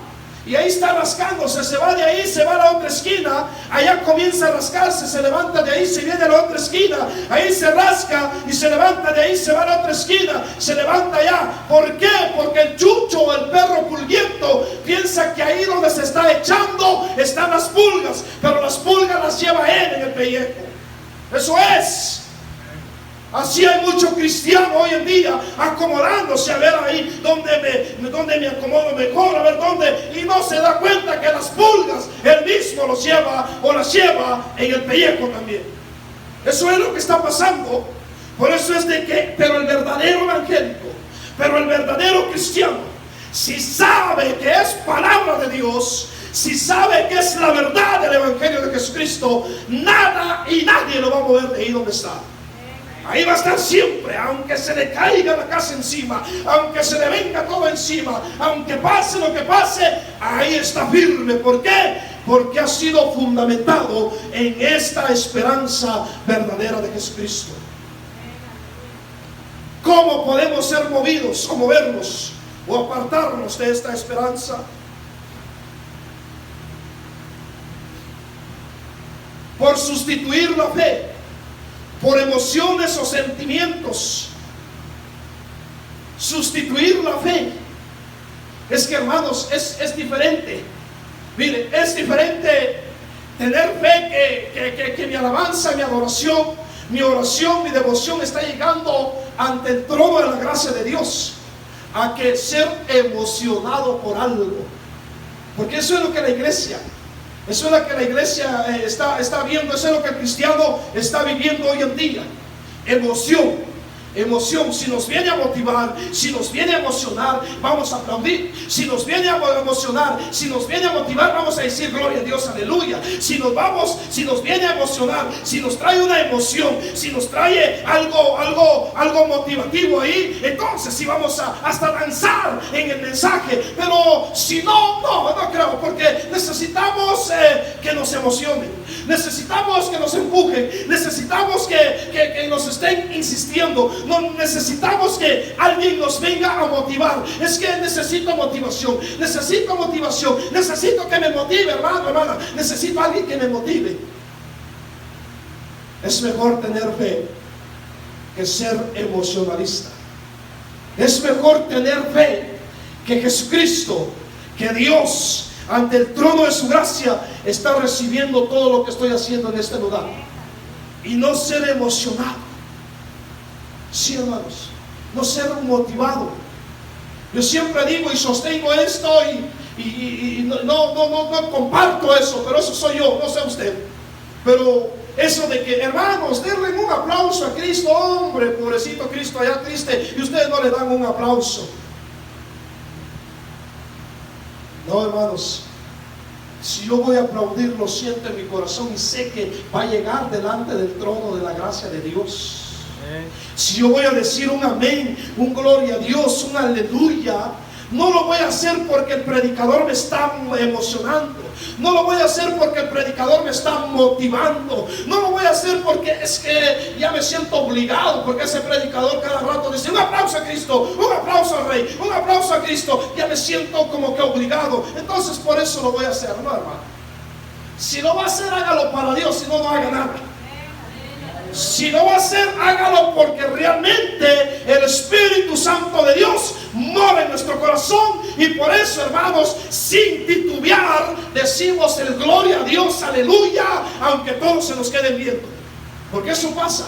Speaker 1: y ahí está rascándose. Se va de ahí, se va a la otra esquina, allá comienza a rascarse, se levanta de ahí, se viene a la otra esquina, ahí se rasca y se levanta de ahí, se va a la otra esquina, se levanta allá. ¿Por qué? Porque el chucho, el perro pulguiento, piensa que ahí donde se está echando están las pulgas, pero las pulgas las lleva él en el pellejo. Eso es. Así hay mucho cristiano hoy en día acomodándose a ver ahí donde me acomodo mejor, a ver dónde, y no se da cuenta que las pulgas él mismo los lleva o las lleva en el pellejo también. Eso es lo que está pasando. Por eso es de que, pero el verdadero evangélico, pero el verdadero cristiano, si sabe que es palabra de Dios, si sabe que es la verdad del evangelio de Jesucristo, nada y nadie lo va a mover de ahí donde está. Ahí va a estar siempre, aunque se le caiga la casa encima, aunque se le venga todo encima, aunque pase lo que pase, ahí está firme. ¿Por qué? Porque ha sido fundamentado en esta esperanza verdadera de Jesucristo. ¿Cómo podemos ser movidos o movernos o apartarnos de esta esperanza? Por sustituir la fe por emociones o sentimientos. Sustituir la fe. Es que, hermanos, es diferente. Mire, es diferente tener fe que mi alabanza, mi adoración, mi oración, mi devoción está llegando ante el trono de la gracia de Dios, a que ser emocionado por algo. Porque eso es lo que la iglesia, eso es lo que la iglesia está viendo, eso es lo que el cristiano está viviendo hoy en día. Emoción. Emoción, si nos viene a motivar, si nos viene a emocionar, vamos a aplaudir. Si nos viene a emocionar, si nos viene a motivar, vamos a decir gloria a Dios, aleluya. Si nos viene a emocionar, si nos trae una emoción, si nos trae algo motivativo ahí, entonces sí vamos a hasta danzar en el mensaje. Pero si no creo, porque necesitamos que nos emocionen, necesitamos que nos empujen, necesitamos que nos estén insistiendo. No necesitamos que alguien nos venga a motivar. Es que necesito motivación, necesito que me motive, hermano, hermana. Necesito a alguien que me motive. Es mejor tener fe que ser emocionalista. Es mejor tener fe que Jesucristo, que Dios ante el trono de su gracia está recibiendo todo lo que estoy haciendo en este lugar, y no ser emocionado. Sí, hermanos, no ser motivado. Yo siempre digo y sostengo esto y no comparto eso, pero eso soy yo, no sé usted. Pero eso de que, hermanos, denle un aplauso a Cristo, hombre, pobrecito Cristo allá triste, y ustedes no le dan un aplauso. No, hermanos, si yo voy a aplaudir, lo siento en mi corazón y sé que va a llegar delante del trono de la gracia de Dios. Si yo voy a decir un amén, un gloria a Dios, un aleluya, no lo voy a hacer porque el predicador me está emocionando, no lo voy a hacer porque el predicador me está motivando, no lo voy a hacer porque es que ya me siento obligado, porque ese predicador cada rato dice un aplauso a Cristo, un aplauso al Rey, un aplauso a Cristo, ya me siento como que obligado, entonces por eso lo voy a hacer. No, hermano, si lo va a hacer, hágalo para Dios, si no, no haga nada. Si no va a ser, hágalo porque realmente el Espíritu Santo de Dios mora en nuestro corazón. Y por eso, hermanos, sin titubear, decimos el gloria a Dios, aleluya, aunque todos se nos queden viendo. Porque eso pasa.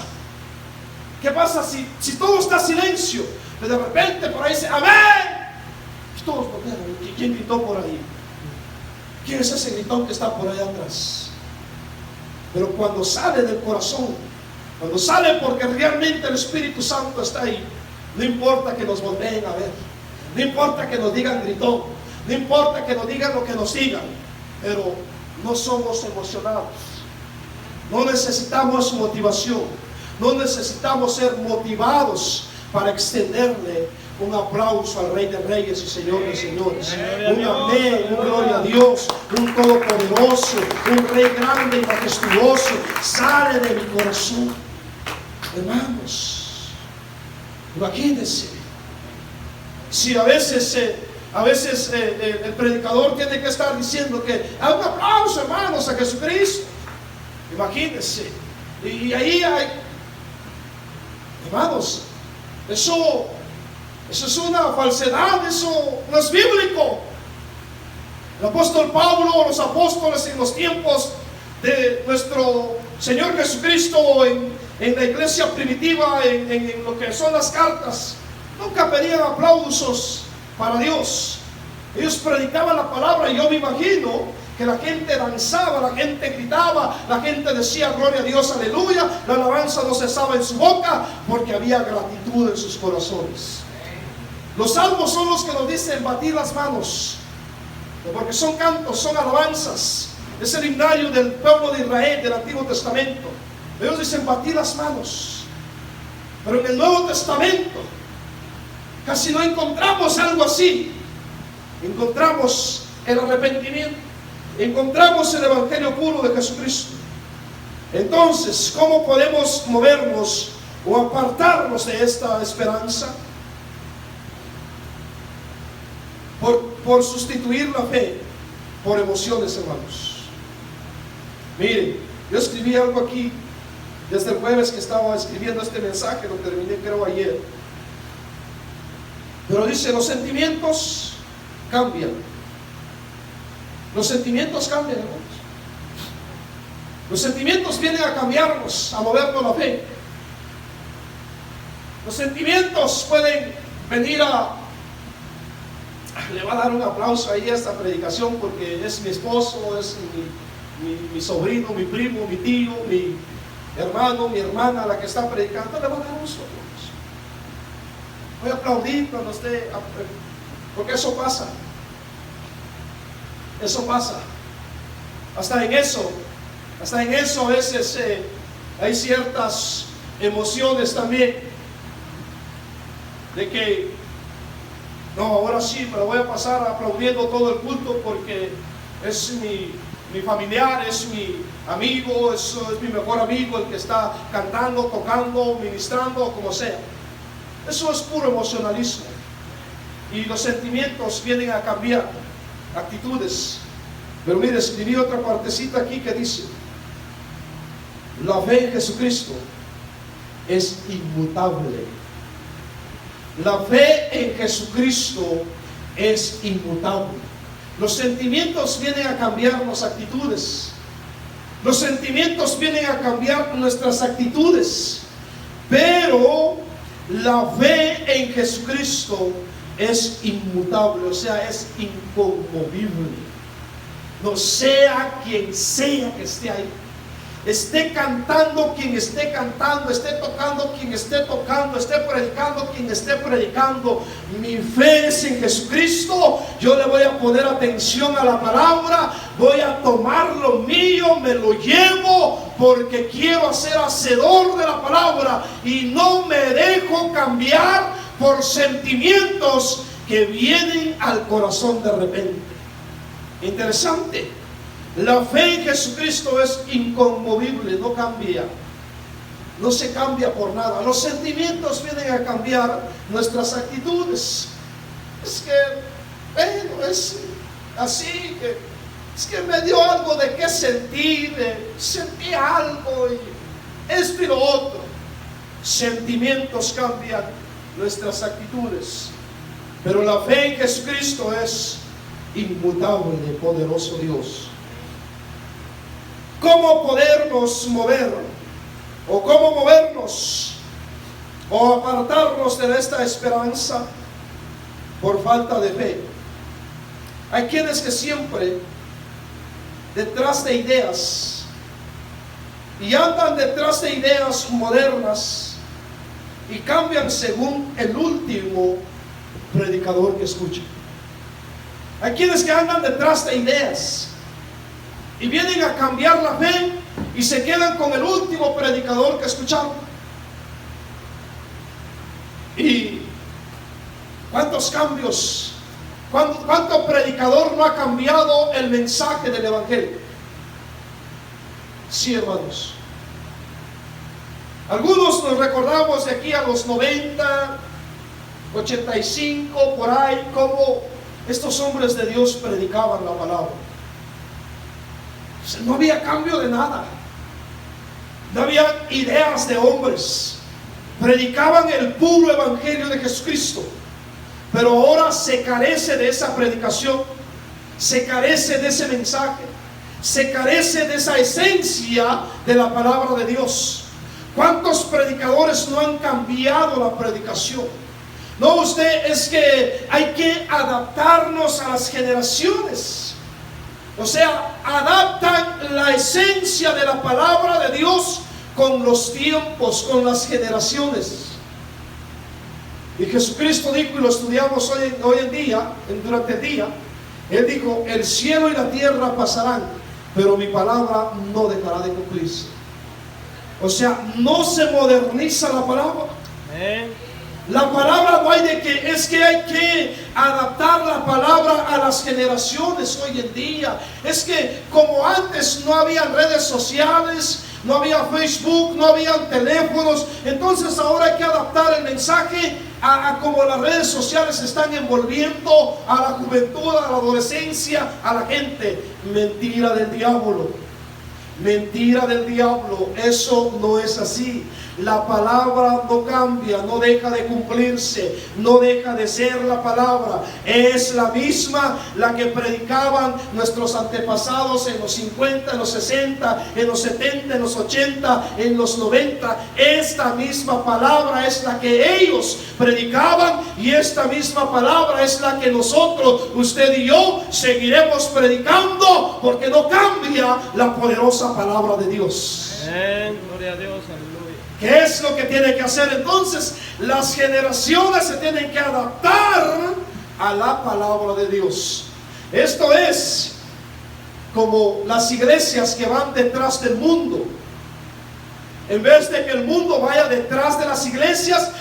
Speaker 1: ¿Qué pasa si todo está silencio? Pero de repente por ahí dice amén. Y todos voltean. ¿Quién gritó por ahí? ¿Quién es ese gritón que está por ahí atrás? Pero cuando sale del corazón, cuando sale porque realmente el Espíritu Santo está ahí, no importa que nos volteen a ver, no importa que nos digan gritón, no importa que nos digan lo que nos digan, pero no somos emocionados, no necesitamos motivación, no necesitamos ser motivados para extenderle un aplauso al Rey de Reyes y Señor de Señores, un amén, un gloria a Dios, un todopoderoso, un Rey grande y majestuoso, sale de mi corazón. Hermanos, imagínense, si a veces el predicador tiene que estar diciendo que un aplauso, hermanos, a Jesucristo. Imagínense, y ahí hay, hermanos, eso es una falsedad, eso no es bíblico. El apóstol Pablo, los apóstoles en los tiempos de nuestro Señor Jesucristo, en la iglesia primitiva, en lo que son las cartas, nunca pedían aplausos para Dios. Ellos predicaban la palabra y yo me imagino que la gente danzaba, la gente gritaba, la gente decía gloria a Dios, aleluya. La alabanza no cesaba en su boca porque había gratitud en sus corazones. Los salmos son los que nos dicen batir las manos, porque son cantos, son alabanzas. Es el himnario del pueblo de Israel del Antiguo Testamento. Ellos dicen batir las manos. Pero en el Nuevo Testamento casi no encontramos algo así. Encontramos el arrepentimiento, encontramos el Evangelio puro de Jesucristo. Entonces, ¿cómo podemos movernos o apartarnos de esta esperanza? Por sustituir la fe por emociones, hermanos. Miren, yo escribí algo aquí desde el jueves que estaba escribiendo este mensaje, lo terminé creo ayer. Pero dice, los sentimientos cambian. Los sentimientos cambian, hermanos. Los sentimientos vienen a cambiarnos, a movernos la fe. Los sentimientos pueden venir le va a dar un aplauso ahí a esta predicación porque es mi esposo, es mi sobrino, mi primo, mi tío, mi hermano, mi hermana la que está predicando. Le va a dar un solo. Voy a aplaudir cuando esté, porque eso pasa. Eso pasa. Hasta en eso a veces hay ciertas emociones también de que no, ahora sí me lo voy a pasar aplaudiendo todo el culto porque es mi familiar, es mi amigo, es mi mejor amigo el que está cantando, tocando, ministrando, como sea. Eso es puro emocionalismo. Y los sentimientos vienen a cambiar actitudes. Pero mire, escribí otra partecita aquí que dice: la fe en Jesucristo es inmutable. La fe en Jesucristo es inmutable. Los sentimientos vienen a cambiar las actitudes. Los sentimientos vienen a cambiar nuestras actitudes. Pero la fe en Jesucristo es inmutable, o sea, es inconmovible. No sea quien sea que esté ahí, esté cantando quien esté cantando, esté tocando quien esté tocando, esté predicando quien esté predicando, mi fe es en Jesucristo. Yo le voy a poner atención a la palabra, voy a tomar lo mío, me lo llevo porque quiero ser hacedor de la palabra y no me dejo cambiar por sentimientos que vienen al corazón de repente. Interesante. La fe en Jesucristo es inconmovible, no cambia, no se cambia por nada. Los sentimientos vienen a cambiar nuestras actitudes. Es que, bueno, es así, es que me dio algo de qué sentir, sentí algo y esto y lo otro. Sentimientos cambian nuestras actitudes, pero la fe en Jesucristo es inmutable de poderoso Dios. ¿Cómo podernos mover? ¿O cómo movernos? ¿O apartarnos de esta esperanza? Por falta de fe. Hay quienes que siempre detrás de ideas, y andan detrás de ideas modernas y cambian según el último predicador que escuchan. Hay quienes que andan detrás de ideas y vienen a cambiar la fe y se quedan con el último predicador que escucharon. Y cuántos cambios, cuánto predicador no ha cambiado el mensaje del evangelio. Sí, hermanos. Algunos nos recordamos de aquí a los 90, 85, por ahí, cómo estos hombres de Dios predicaban la palabra. No había cambio de nada. No había ideas de hombres. Predicaban el puro evangelio de Jesucristo. Pero ahora se carece de esa predicación. Se carece de ese mensaje. Se carece de esa esencia de la palabra de Dios. ¿Cuántos predicadores no han cambiado la predicación? No, usted, es que hay que adaptarnos a las generaciones. O sea, adaptan la esencia de la palabra de Dios con los tiempos, con las generaciones. Y Jesucristo dijo, y lo estudiamos hoy en día, durante el día, Él dijo, el cielo y la tierra pasarán, pero mi palabra no dejará de cumplirse. O sea, no se moderniza la palabra. La palabra no hay de que, es que hay que adaptar la palabra a las generaciones hoy en día. Es que como antes no había redes sociales, no había Facebook, no había teléfonos, entonces ahora hay que adaptar el mensaje a como las redes sociales están envolviendo a la juventud, a la adolescencia, a la gente. Mentira del diablo. Mentira del diablo. Eso no es así. La palabra no cambia, no deja de cumplirse, no deja de ser la palabra. Es la misma la que predicaban nuestros antepasados en los 50, en los 60, en los 70, en los 80, en los 90. Esta misma palabra es la que ellos predicaban y esta misma palabra es la que nosotros, usted y yo, seguiremos predicando, porque no cambia la poderosa palabra de Dios.
Speaker 2: Amén. Gloria a Dios. Aleluya.
Speaker 1: ¿Qué es lo que tiene que hacer entonces? Las generaciones se tienen que adaptar a la palabra de Dios. Esto es como las iglesias que van detrás del mundo. En vez de que el mundo vaya detrás de las iglesias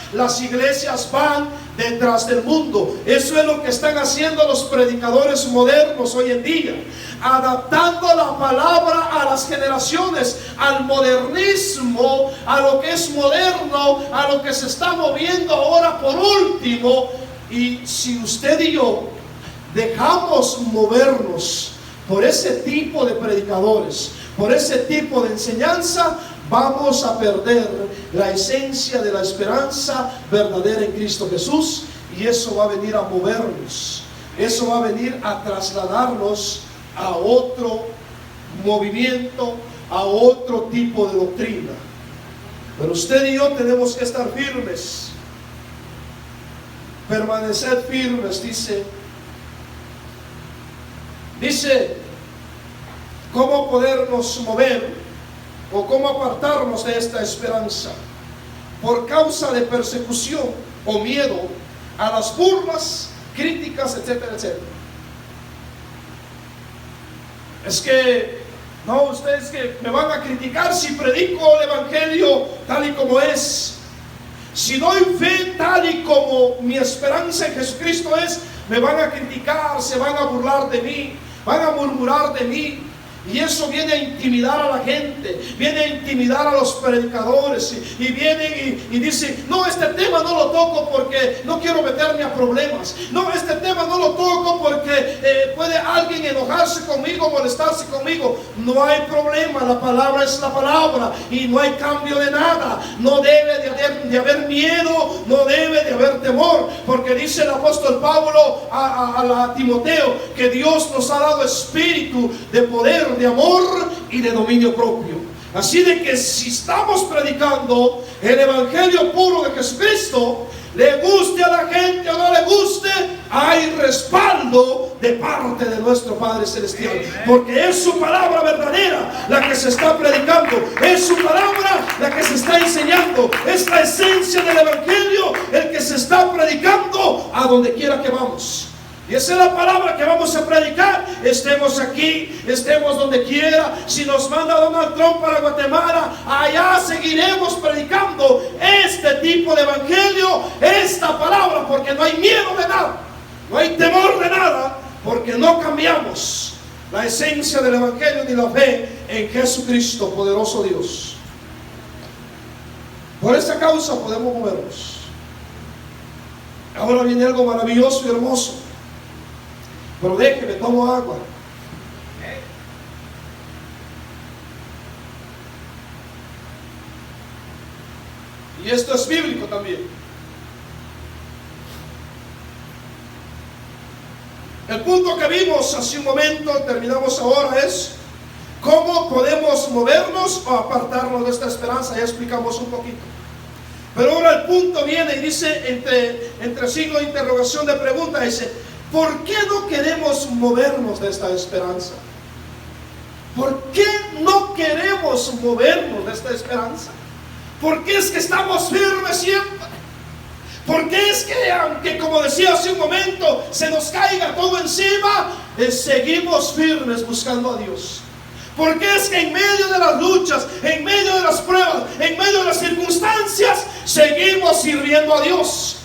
Speaker 1: van detrás del mundo. Eso es lo que están haciendo los predicadores modernos hoy en día, adaptando la palabra a las generaciones, al modernismo, a lo que es moderno, a lo que se está moviendo ahora por último. Y si usted y yo dejamos movernos por ese tipo de predicadores, por ese tipo de enseñanza, vamos a perder la esencia de la esperanza verdadera en Cristo Jesús, y eso va a venir a movernos, eso va a venir a trasladarnos a otro movimiento, a otro tipo de doctrina. Pero usted y yo tenemos que estar firmes, permanecer firmes. Dice, ¿cómo podernos mover o cómo apartarnos de esta esperanza? Por causa de persecución o miedo a las burlas, críticas, etcétera, etcétera. Es que, no, ustedes que me van a criticar si predico el evangelio tal y como es. Si doy fe tal y como mi esperanza en Jesucristo es, me van a criticar, se van a burlar de mí, van a murmurar de mí. Y eso viene a intimidar a la gente, viene a intimidar a los predicadores, y vienen y dicen: no, este tema no lo toco porque no quiero meterme a problemas. No, este tema no lo toco porque puede alguien enojarse conmigo, molestarse conmigo. No hay problema, la palabra es la palabra y no hay cambio de nada. No debe de haber miedo, no debe de haber temor, porque dice el apóstol Pablo a Timoteo que Dios nos ha dado espíritu de poder, de amor y de dominio propio. Así de que si estamos predicando el evangelio puro de Jesucristo, le guste a la gente o no le guste, hay respaldo de parte de nuestro Padre Celestial, porque es su palabra verdadera la que se está predicando, es su palabra la que se está enseñando, es la esencia del evangelio el que se está predicando a donde quiera que vamos. Y esa es la palabra que vamos a predicar. Estemos aquí, estemos donde quiera. Si nos manda Donald Trump para Guatemala, allá seguiremos predicando este tipo de evangelio, esta palabra, porque no hay miedo de nada, no hay temor de nada, porque no cambiamos la esencia del evangelio ni la fe en Jesucristo, poderoso Dios. Por esta causa podemos movernos. Ahora viene algo maravilloso y hermoso. Pero déjeme, tomo agua. Y esto es bíblico también. El punto que vimos hace un momento, terminamos ahora, es cómo podemos movernos o apartarnos de esta esperanza. Ya explicamos un poquito. Pero ahora el punto viene y dice, entre signo de interrogación, de pregunta, dice: ¿por qué no queremos movernos de esta esperanza? ¿Por qué no queremos movernos de esta esperanza? ¿Por qué es que estamos firmes siempre? ¿Por qué es que, aunque, como decía hace un momento, se nos caiga todo encima, seguimos firmes buscando a Dios? ¿Por qué es que en medio de las luchas, en medio de las pruebas, en medio de las circunstancias, seguimos sirviendo a Dios?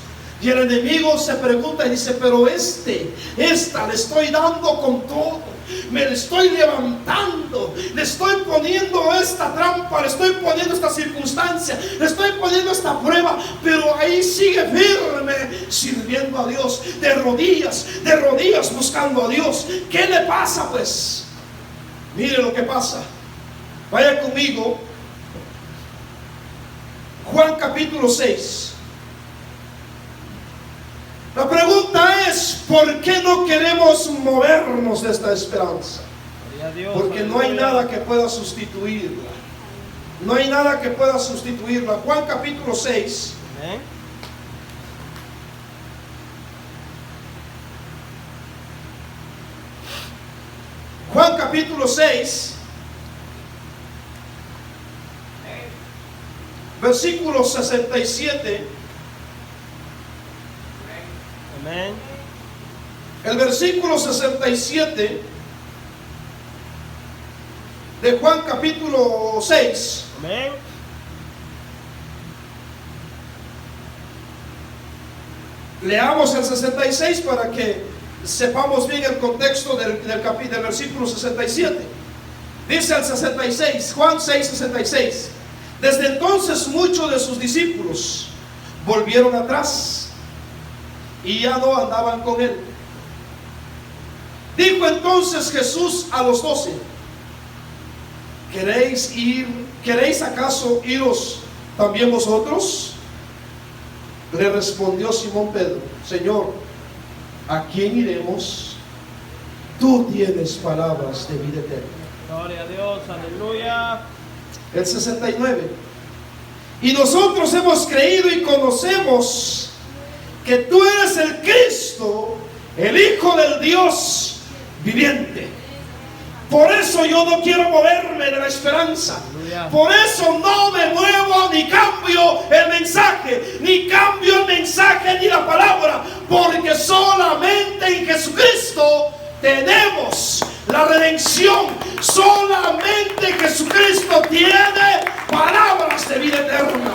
Speaker 1: Y el enemigo se pregunta y dice: pero esta le estoy dando con todo, me le estoy levantando, le estoy poniendo esta trampa, le estoy poniendo esta circunstancia, le estoy poniendo esta prueba, pero ahí sigue firme sirviendo a Dios, de rodillas buscando a Dios. ¿Qué le pasa pues? Mire lo que pasa. Vaya conmigo, Juan capítulo 6. La pregunta es: ¿por qué no queremos movernos de esta esperanza? Porque no hay nada que pueda sustituirla. No hay nada que pueda sustituirla. Juan capítulo 6. ¿Eh? Juan capítulo 6. Versículo 67. Amén. El versículo 67 de Juan capítulo 6. Amén. Leamos el 66 para que sepamos bien el contexto del versículo 67. Dice el 66, Juan 6, 66. Desde entonces muchos de sus discípulos volvieron atrás y ya no andaban con él. Dijo entonces Jesús a los 12: ¿Queréis acaso iros también vosotros? Le respondió Simón Pedro: Señor, ¿a quién iremos? Tú tienes palabras de vida eterna.
Speaker 2: Gloria a Dios, aleluya.
Speaker 1: El 69. Y nosotros hemos creído y conocemos que tú eres el Cristo, el Hijo del Dios viviente. Por eso yo no quiero moverme de la esperanza. Por eso no me muevo ni cambio el mensaje, ni la palabra, porque solamente en Jesucristo tenemos la redención. Solamente Jesucristo tiene palabras de vida eterna.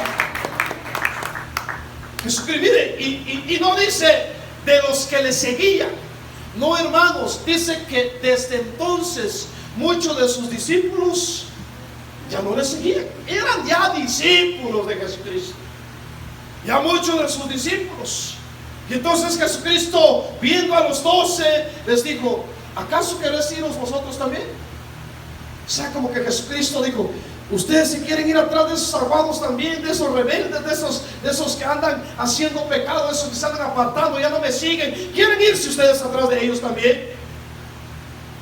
Speaker 1: Jesucristo, mire, y no dice de los que le seguían. No, hermanos, dice que desde entonces muchos de sus discípulos ya no le seguían. Eran ya discípulos de Jesucristo, ya muchos de sus discípulos. Y entonces Jesucristo, viendo a los 12, les dijo: ¿acaso queréis iros vosotros también? O sea, como que Jesucristo dijo: ustedes si quieren ir atrás de esos aguados también, de esos rebeldes, de esos que andan haciendo pecado, de esos que se andan apartando, ya no me siguen, ¿quieren irse ustedes atrás de ellos también?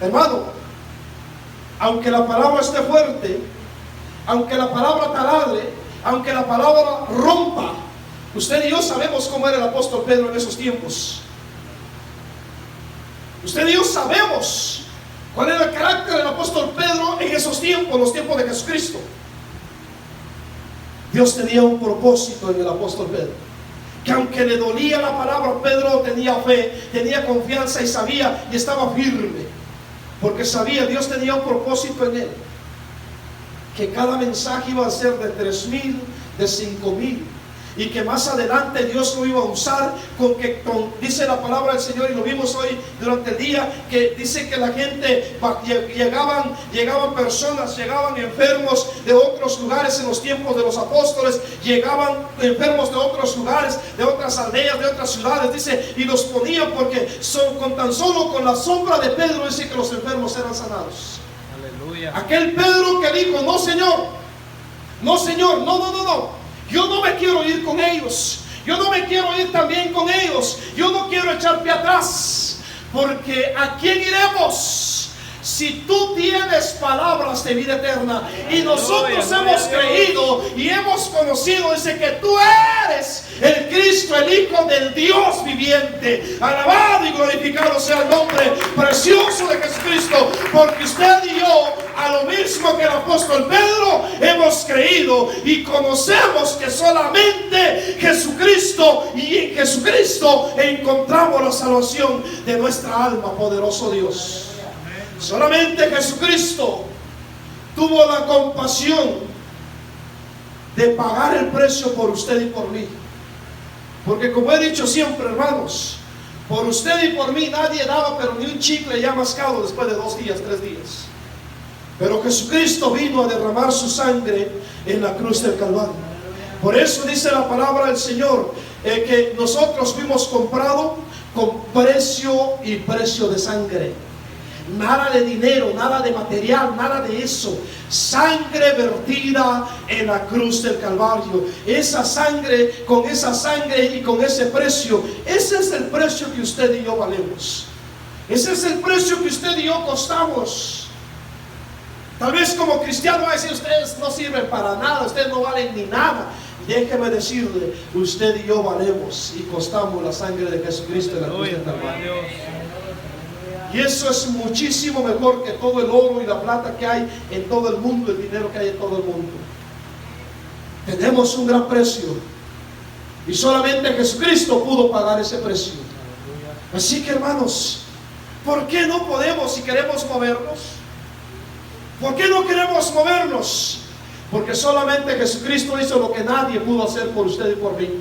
Speaker 1: Hermano, aunque la palabra esté fuerte, aunque la palabra taladre, aunque la palabra rompa, usted y yo sabemos cómo era el apóstol Pedro en esos tiempos. Usted y yo sabemos cuál era el carácter del apóstol Pedro en esos tiempos, los tiempos de Jesucristo. Dios tenía un propósito en el apóstol Pedro, que aunque le dolía la palabra, Pedro tenía fe, tenía confianza y sabía y estaba firme, porque sabía, Dios tenía un propósito en él, que cada mensaje iba a ser de 3,000, de 5,000, y que más adelante Dios lo iba a usar dice la palabra del Señor, y lo vimos hoy durante el día, que dice que la gente llegaban personas, llegaban enfermos de otros lugares en los tiempos de los apóstoles, llegaban enfermos de otros lugares, de otras aldeas, de otras ciudades, dice, y los ponían porque con tan solo con la sombra de Pedro, dice que los enfermos eran sanados.
Speaker 2: Aleluya.
Speaker 1: Aquel Pedro que dijo: no Señor, no, yo no me quiero ir con ellos, yo no me quiero ir también con ellos, yo no quiero echar pie atrás, porque ¿a quién iremos? Si tú tienes palabras de vida eterna, y nosotros hemos creído y hemos conocido, dice que tú eres el Cristo, el Hijo del Dios viviente. Alabado y glorificado sea el nombre precioso de Jesucristo, porque usted y yo, a lo mismo que el apóstol Pedro, hemos creído y conocemos que solamente Jesucristo, y en Jesucristo encontramos la salvación de nuestra alma, poderoso Dios. Solamente Jesucristo tuvo la compasión de pagar el precio por usted y por mí. Porque como he dicho siempre, hermanos, por usted y por mí nadie daba pero ni un chicle ya mascado después de 2 días, 3 días. Pero Jesucristo vino a derramar su sangre en la cruz del Calvario. Por eso dice la palabra del Señor, que nosotros fuimos comprados con precio y precio de sangre. Nada de dinero, nada de material, nada de eso. Sangre vertida en la cruz del Calvario. Esa sangre, con esa sangre y con ese precio, ese es el precio que usted y yo valemos. Ese es el precio que usted y yo costamos. Tal vez como cristiano va a decir: ustedes no sirven para nada, ustedes no valen ni nada. Déjeme decirle, usted y yo valemos y costamos la sangre de Jesucristo en la cruz del Calvario. Y eso es muchísimo mejor que todo el oro y la plata que hay en todo el mundo, el dinero que hay en todo el mundo. Tenemos un gran precio, y solamente Jesucristo pudo pagar ese precio. Así que, hermanos, ¿por qué no podemos, si queremos movernos? ¿Por qué no queremos movernos? Porque solamente Jesucristo hizo lo que nadie pudo hacer por usted y por mí.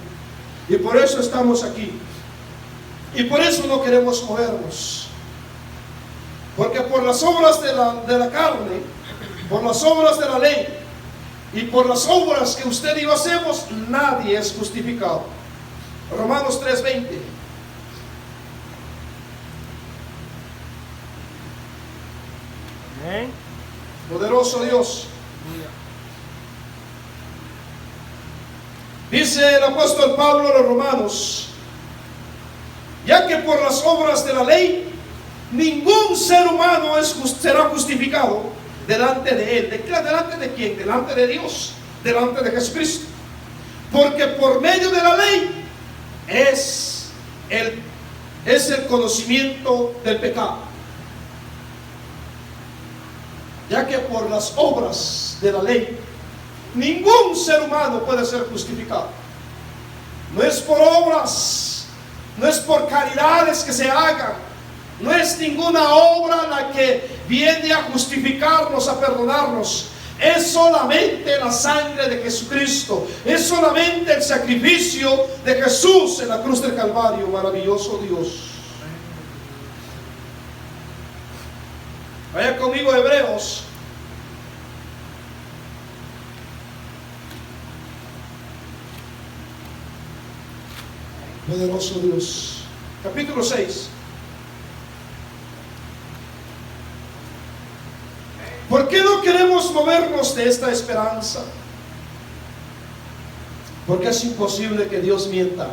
Speaker 1: Y por eso estamos aquí. Y por eso no queremos movernos. Porque por las obras de la carne, por las obras de la ley y por las obras que usted y yo hacemos, nadie es justificado. Romanos 3:20.
Speaker 2: Amén.
Speaker 1: Poderoso Dios. Dice el apóstol Pablo a los romanos: ya que por las obras de la ley ningún ser humano será justificado delante de él. ¿Delante de quién? Delante de Dios, delante de Jesucristo. Porque por medio de la ley es el conocimiento del pecado. Ya que por las obras de la ley ningún ser humano puede ser justificado. No es por obras, no es por caridades que se hagan, no es ninguna obra la que viene a justificarnos, a perdonarnos. Es solamente la sangre de Jesucristo, es solamente el sacrificio de Jesús en la cruz del Calvario. Maravilloso Dios. Vaya conmigo a Hebreos. Poderoso Dios. Capítulo 6. ¿Por qué no queremos movernos de esta esperanza? Porque es imposible que Dios mienta.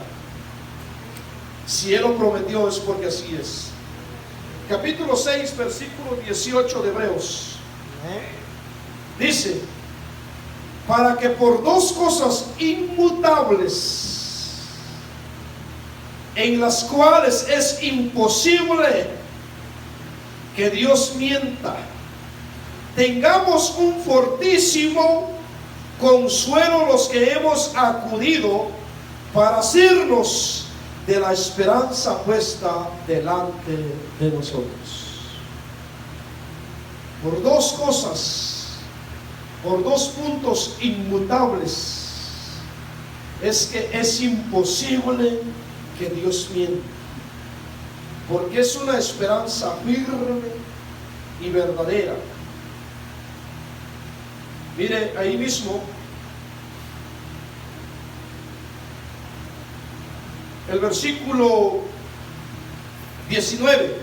Speaker 1: Si Él lo prometió es porque así es. Capítulo 6, versículo 18 de Hebreos. Dice: para que por dos cosas inmutables, en las cuales es imposible que Dios mienta, tengamos un fortísimo consuelo los que hemos acudido para asirnos de la esperanza puesta delante de nosotros. Por dos cosas, por dos puntos inmutables, es que es imposible que Dios mienta, porque es una esperanza firme y verdadera. Mire, ahí mismo, el versículo 19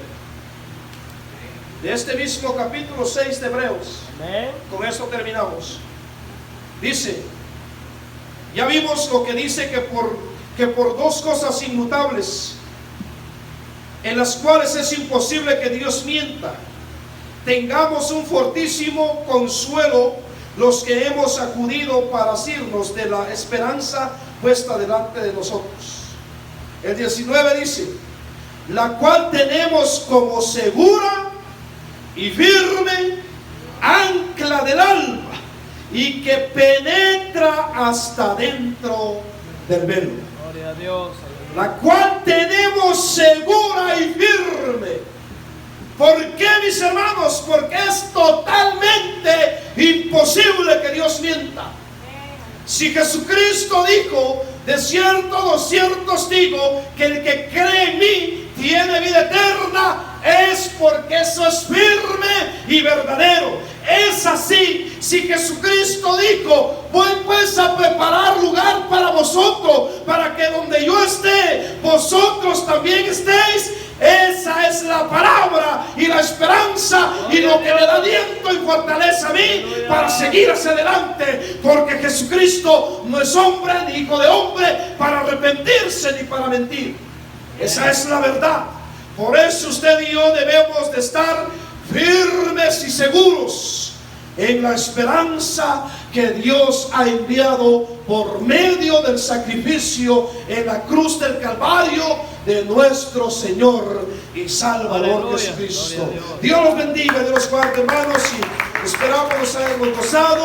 Speaker 1: de este mismo capítulo 6 de Hebreos.
Speaker 2: Amén.
Speaker 1: Con esto terminamos. Dice, ya vimos lo que dice que por dos cosas inmutables, en las cuales es imposible que Dios mienta, tengamos un fortísimo consuelo los que hemos acudido para asirnos de la esperanza puesta delante de nosotros. El 19 dice, la cual tenemos como segura y firme ancla del alma, y que penetra hasta dentro del velo.
Speaker 2: Gloria a Dios.
Speaker 1: La cual tenemos segura y firme. ¿Por qué, mis hermanos? Porque es totalmente imposible que Dios mienta. Si Jesucristo dijo, de cierto os digo, que el que cree en mí tiene vida eterna, es porque eso es firme y verdadero. Es así. Si Jesucristo dijo, voy pues a preparar lugar para vosotros, para que donde yo esté, vosotros también estéis. Esa es la palabra y la esperanza y lo que me da aliento y fortaleza a mí para seguir hacia adelante, porque Jesucristo no es hombre ni hijo de hombre para arrepentirse ni para mentir. Esa es la verdad. Por eso usted y yo debemos de estar firmes y seguros en la esperanza que Dios ha enviado por medio del sacrificio en la cruz del Calvario de nuestro Señor y Salvador
Speaker 2: Aleluya.
Speaker 1: Jesucristo.
Speaker 2: Gloria a Dios.
Speaker 1: Dios los bendiga, Dios los guarde, hermanos, y esperamos nos hayamos gozado.